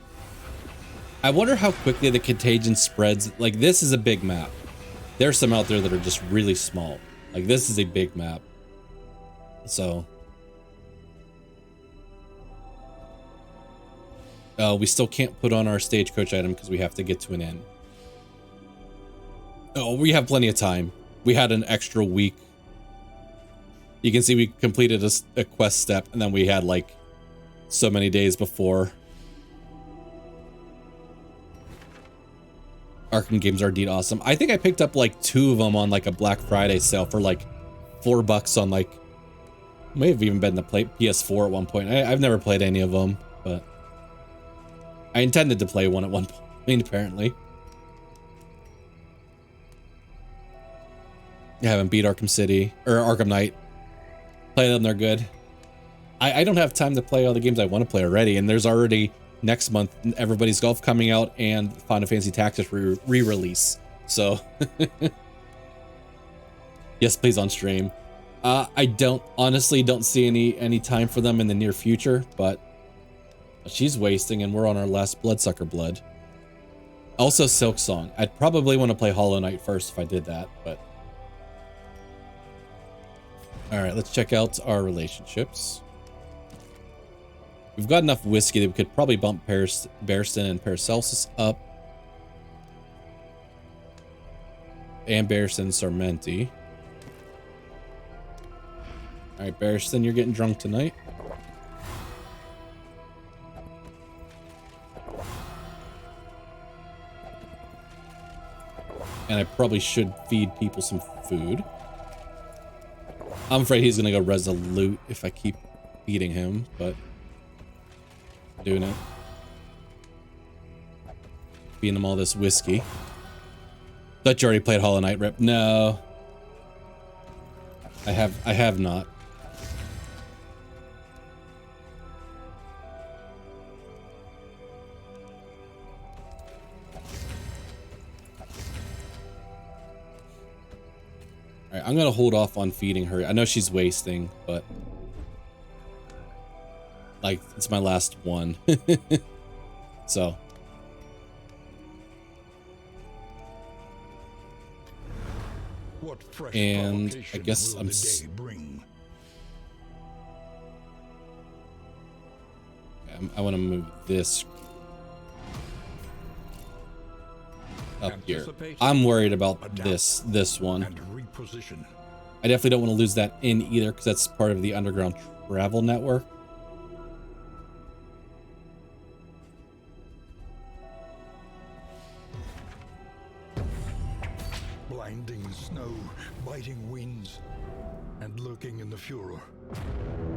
I wonder how quickly the contagion spreads. Like, this is a big map. There's some out there that are just really small. Like, this is a big map. So. We still can't put on our stagecoach item because we have to get to an inn. Oh, we have plenty of time. We had an extra week. You can see we completed a quest step, and then we had like so many days before. Arkham games are indeed awesome. I think I picked up like 2 of them on like a Black Friday sale for like $4 on like, may have even been the PS4 at one point. I've never played any of them, but I intended to play one at one point, apparently. I haven't beat Arkham City, or Arkham Knight. Play them, they're good. I don't have time to play all the games I want to play already, and there's already next month Everybody's Golf coming out and Final Fantasy Tactics re-release. So, yes, please on stream. I honestly don't see any time for them in the near future, but she's wasting and we're on our last Bloodsucker blood. Also Silk Song. I'd probably want to play Hollow Knight first if I did that, but all right, let's check out our relationships. We've got enough whiskey that we could probably bump Barristan and Paracelsus up. And Barristan Sarmenti. All right, Barristan, you're getting drunk tonight. And I probably should feed people some food. I'm afraid he's gonna go resolute if I keep feeding him, but doing it. Feeding him all this whiskey. Thought you already played Hollow Knight, Rip. No. I have not. Alright, I'm gonna hold off on feeding her. I know she's wasting, but like it's my last one. So What fresh and I guess will I'm the day bring? I want to move this up here. I'm worried about this one. And reposition. I definitely don't want to lose that in either because that's part of the underground travel network. Blinding snow, biting winds, and lurking in the furor.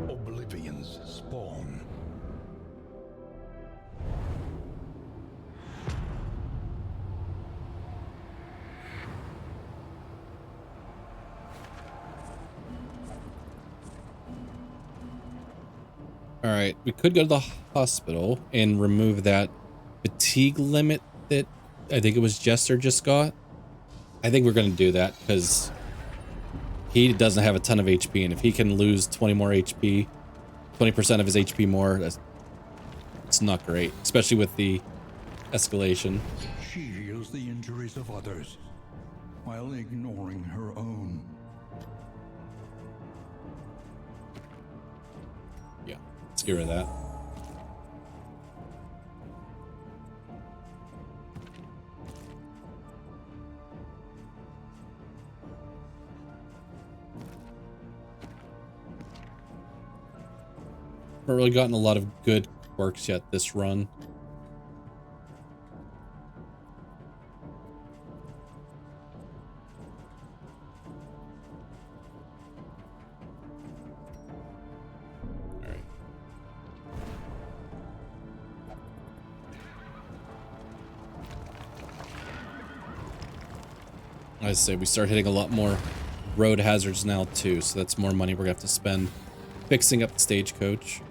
Oblivion's spawn. All right, we could go to the hospital and remove that fatigue limit that I think it was Jester just got. I think we're going to do that because he doesn't have a ton of HP, and if he can lose 20 more HP, 20% of his HP more, it's not great, especially with the escalation. She heals the injuries of others while ignoring her own. Yeah, let's get rid of that. Haven't really gotten a lot of good quirks yet this run. All right. I say we start hitting a lot more road hazards now too, so that's more money we're gonna have to spend fixing up the stagecoach.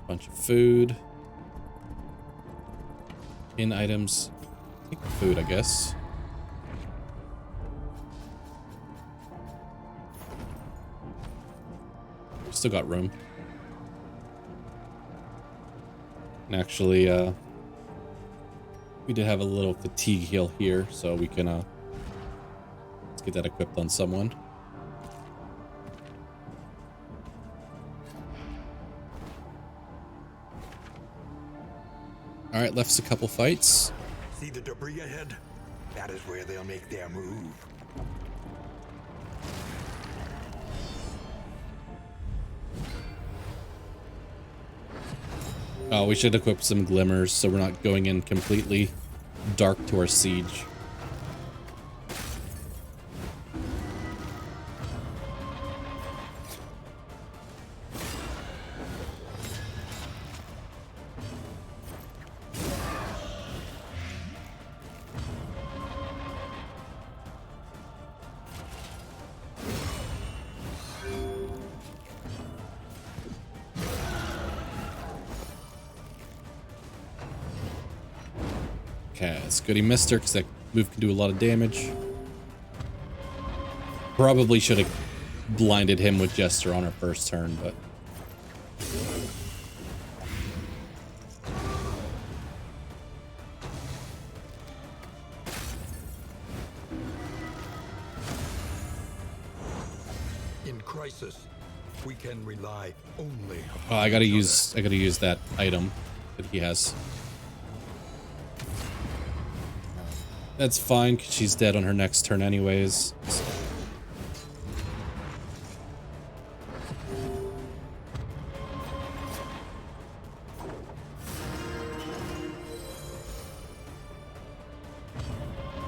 Bunch of food. In items. Take the food, I guess. Still got room. And actually, we did have a little fatigue heal here, so we can, let's get that equipped on someone. All right, left's a couple fights. See the debris ahead? That is where they'll make their move. Oh, we should equip some glimmers so we're not going in completely dark to our siege. Okay, it's good he missed her because that move can do a lot of damage. Probably should have blinded him with Jester on her first turn, but... In crisis, we can rely only Oh, I gotta use that item that he has. That's fine, because she's dead on her next turn anyways. So.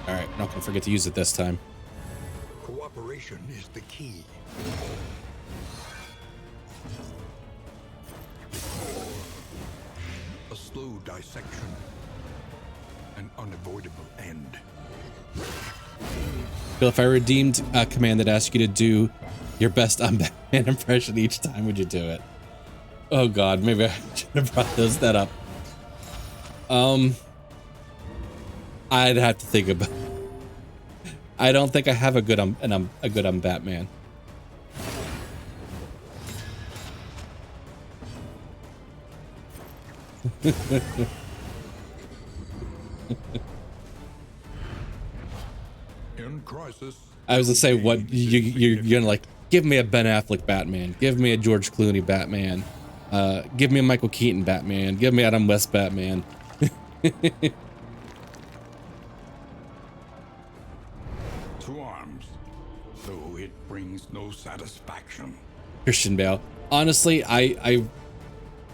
Alright, not gonna forget to use it this time. Cooperation is the key. A slow dissection. An unavoidable end. Bill, if I redeemed a command that asked you to do your best Batman impression each time, would you do it? Oh god, maybe I should have brought that up. I'd have to think about. I don't think I have a good Batman. In crisis, I was gonna say, what you're gonna like? Give me a Ben Affleck Batman. Give me a George Clooney Batman. Give me a Michael Keaton Batman. Give me Adam West Batman. to arms, though it brings no satisfaction. Christian Bale. Honestly, I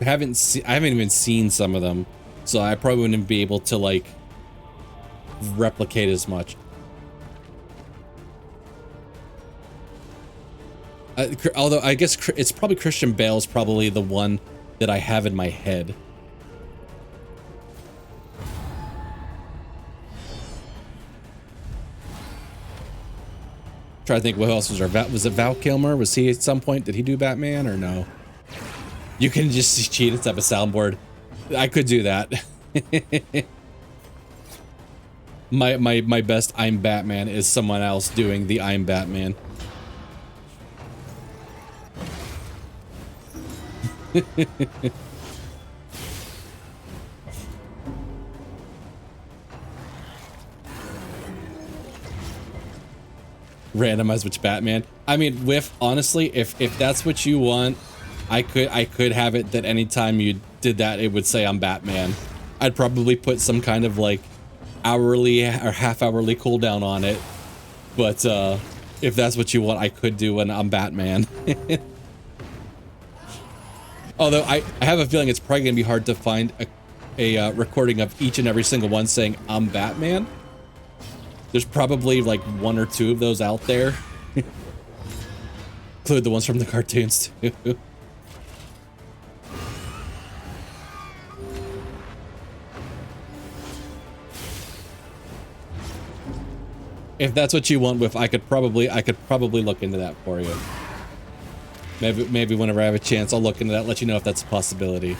haven't even seen some of them, so I probably wouldn't be able to like replicate as much. Although I guess it's probably Christian Bale's probably the one that I have in my head. Try to think what else was there. Was it Val Kilmer? Was he at some point? Did he do Batman or no? You can just cheat and have a soundboard. I could do that. my best I'm Batman is someone else doing the I'm Batman. Randomize which Batman. I mean, honestly, if that's what you want, I could have it that anytime you did that, it would say I'm Batman. I'd probably put some kind of like hourly or half-hourly cooldown on it. But if that's what you want, I could do an I'm Batman. Although I have a feeling it's probably gonna be hard to find a recording of each and every single one saying I'm Batman. There's probably like one or two of those out there. Include the ones from the cartoons too. if that's what you want with, I could probably look into that for you. Maybe whenever I have a chance, I'll look into that, let you know if that's a possibility.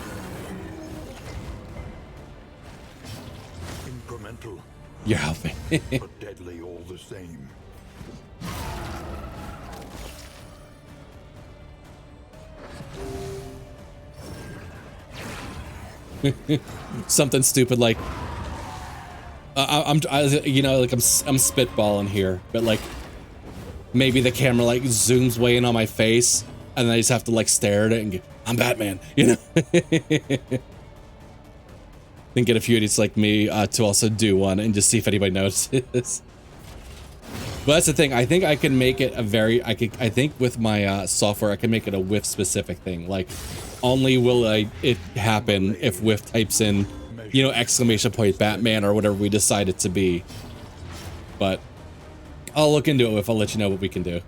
Incremental, You're helping. but deadly all the same. Something stupid like I'm spitballing here, but like maybe the camera like zooms way in on my face, and then I just have to like stare at it and go, I'm Batman, you know. Then get a few idiots like me to also do one and just see if anybody notices. But that's the thing. I think I can make it a very. I think with my software, I can make it a whiff specific thing. Like, only will it happen if whiff types in, you know, exclamation point Batman or whatever we decide it to be. But I'll look into it. If I'll let you know what we can do.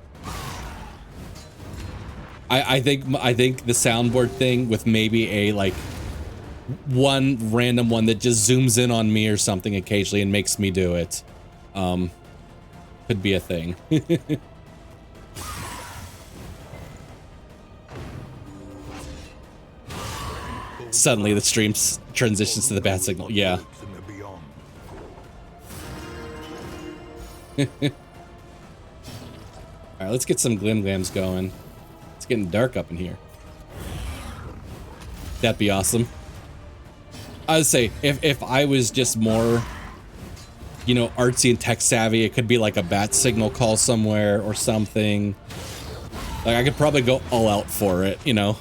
I think the soundboard thing with maybe a like one random one that just zooms in on me or something occasionally and makes me do it. Could be a thing. Suddenly the stream transitions to the bat signal. Yeah. Alright, let's get some glim-glams going. It's getting dark up in here. That'd be awesome. I would say, if I was just more, you know, artsy and tech savvy, it could be like a bat signal call somewhere or something. Like, I could probably go all out for it, you know?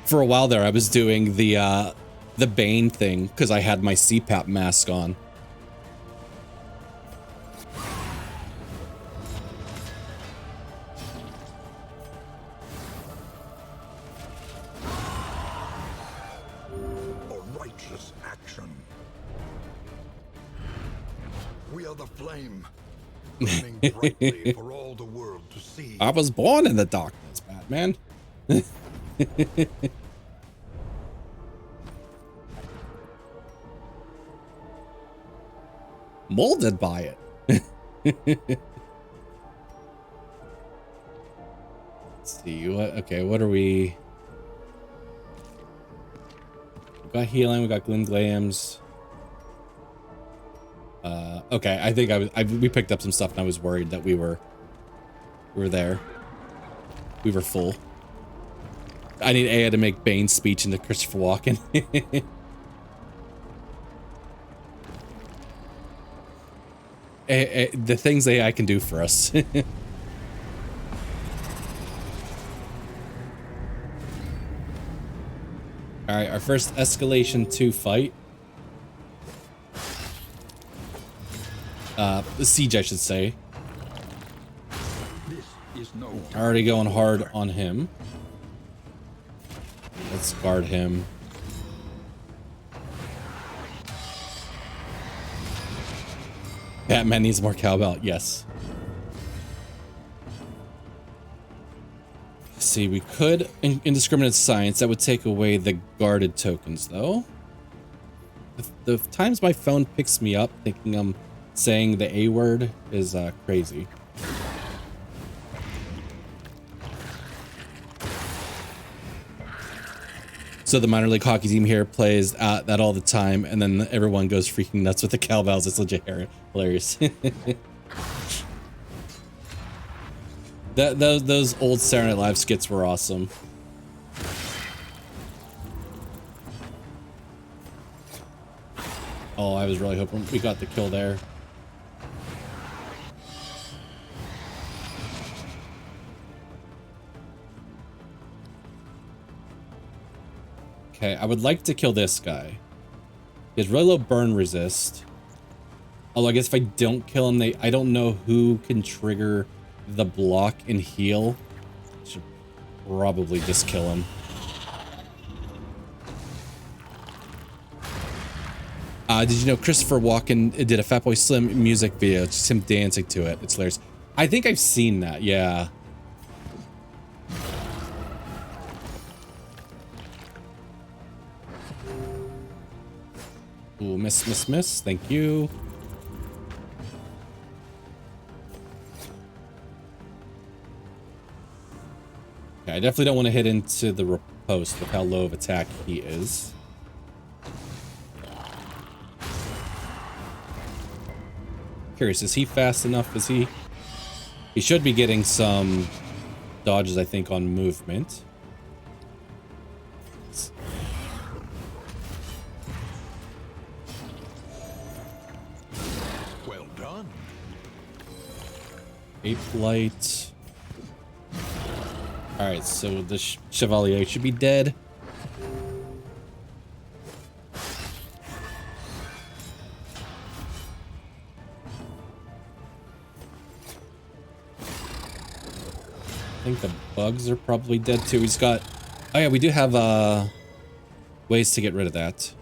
For a while there, I was doing the Bane thing, because I had my CPAP mask on. Brightly for all the world to see. I was born in the darkness, Batman. Molded by it. Let's see what. Okay, what are we? We got healing. We got glim-glams. Okay, I think we picked up some stuff and I was worried that we were there. We were full. I need Aya to make Bane's speech into Christopher Walken. The things AI can do for us. Alright, our first Escalation 2 fight. The siege, I should say. Already going hard on him. Let's guard him. Batman needs more cowbell. Yes. Let's see, we could indiscriminate science. That would take away the guarded tokens, though. The times my phone picks me up thinking I'm saying the A word is crazy. So the minor league hockey team here plays that all the time, and then everyone goes freaking nuts with the cowbells. It's legit hilarious. Those old Saturday Night Live skits were awesome. Oh, I was really hoping we got the kill there. Okay, I would like to kill this guy. He has really low burn resist. Although I guess if I don't kill him, I don't know who can trigger the block and heal. Should probably just kill him. Did you know Christopher Walken did a Fatboy Slim music video? It's just him dancing to it. It's hilarious. I think I've seen that, yeah. Ooh, miss. Thank you. Okay, I definitely don't want to hit into the riposte with how low of attack he is. Curious, is he fast enough? Is he? He should be getting some dodges, I think, on movement. Well done. Ape light. All right, so the Chevalier should be dead. I think the bugs are probably dead too. He's got... Oh yeah, we do have ways to get rid of that.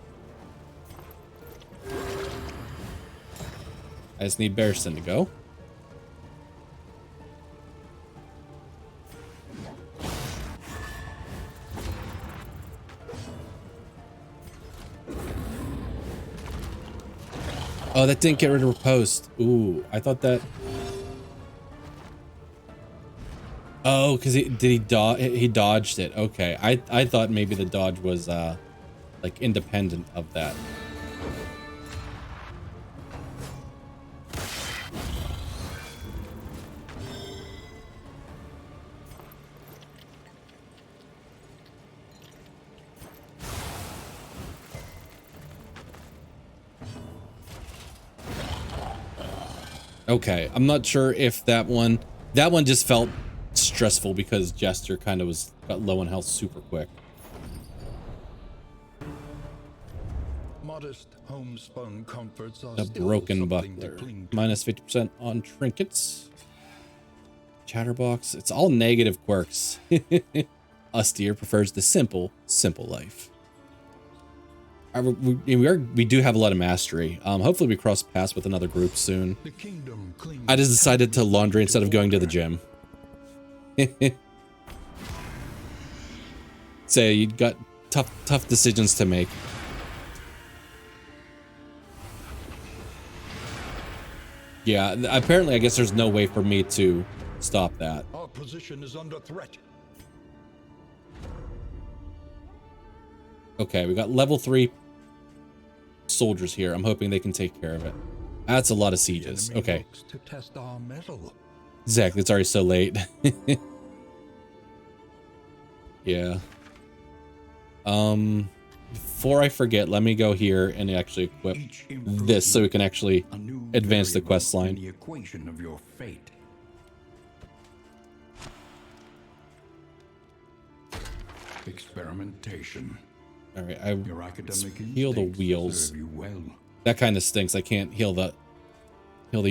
I just need Barristan to go. Oh, that didn't get rid of riposte. Ooh, I thought that... Oh, because he dodged it. Okay, I thought maybe the dodge was like independent of that. Okay, I'm not sure if that one just felt stressful because Jester kind of got low on health super quick. Modest homespun comforts are A still broken something to buckler. cling to. Minus 50% on trinkets. Chatterbox. It's all negative quirks. Austere prefers the simple life. We do have a lot of mastery. Hopefully we cross paths with another group soon. The kingdom clings I just decided to laundry instead of going to the order. gym. Say you got tough decisions to make. Yeah, apparently I guess there's no way for me to stop that. Our position is under threat. Okay, we got level 3 soldiers here. I'm hoping they can take care of it. That's a lot of sieges. Enemy Okay, looks to test our mettle. exactly. It's already so late. Yeah. Before I forget, let me go here and actually equip Each this so we can actually a new advance the variable quest in line. The equation of your fate. Experimentation. All right, Your academic heal the instincts wheels. serve you well. That kind of stinks. I can't heal the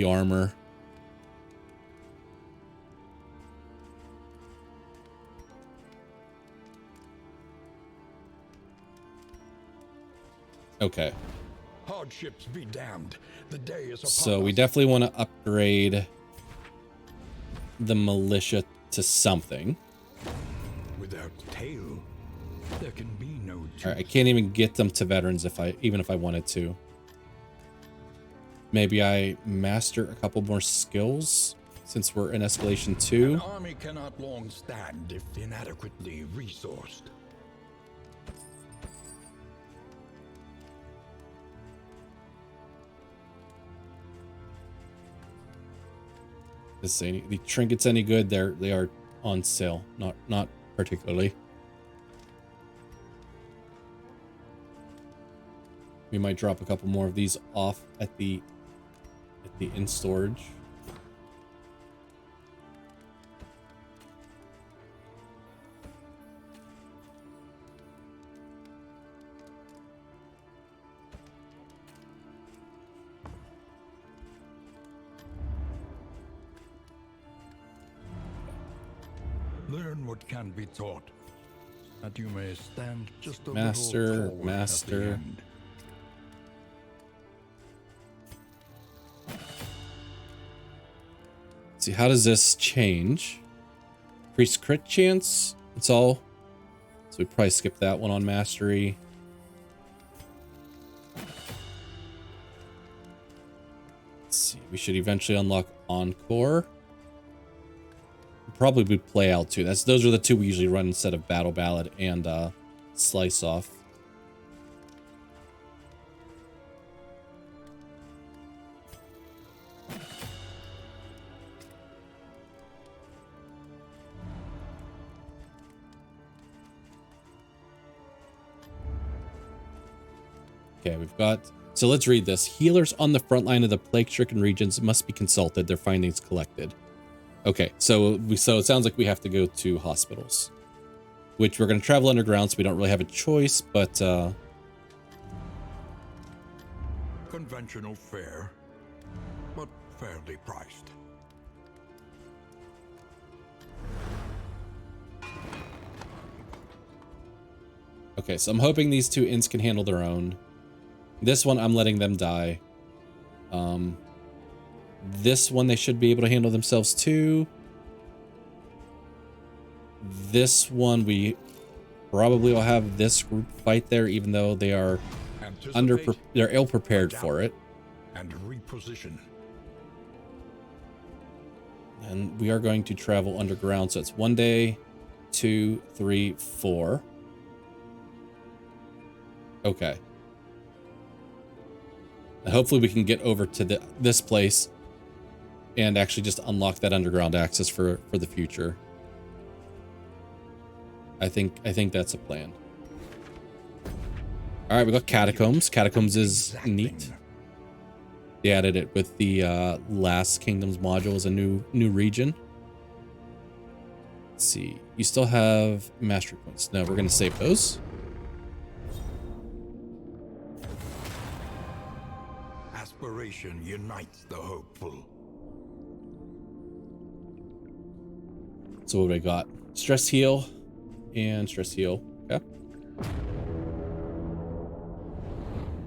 armor. Okay, Hardships be damned. The day is upon so we us. definitely want to upgrade the militia to something. Without tail, there can be no All right, I can't even get them to veterans even if I wanted to. Maybe I master a couple more skills since we're in Escalation 2. An army cannot long stand if inadequately resourced. The trinkets any good? They are on sale. Not particularly. We might drop a couple more of these off at the in storage. Learn what can be taught, that you may stand just a Master, little taller master. at the end. See, how does this change? Increase crit chance. That's all. So we probably skip that one on mastery. We should eventually unlock Encore. Probably would play out too. Those are the two we usually run instead of Battle Ballad and Slice Off. Okay, we've got... So let's read this. Healers on the front line of the plague-stricken regions must be consulted, their findings collected. Okay, so it sounds like we have to go to hospitals. Which we're going to travel underground, so we don't really have a choice, but... Conventional fare, but fairly priced. Okay, so I'm hoping these two inns can handle their own. This one, I'm letting them die. This one, they should be able to handle themselves too. This one, we probably will have this group fight there, even though they are they're ill prepared for it. And reposition. And we are going to travel underground, so it's 1 day, 2, 3, 4. Okay. And hopefully we can get over to this place and actually just unlock that underground access for the future. I think that's a plan. All right, we got Catacombs. Catacombs is neat. They added it with the Last Kingdoms module as a new region. Let's see. You still have mastery points. No, we're going to save those. Aspiration unites the hopeful. So what do we got? Stress heal and stress heal. Okay.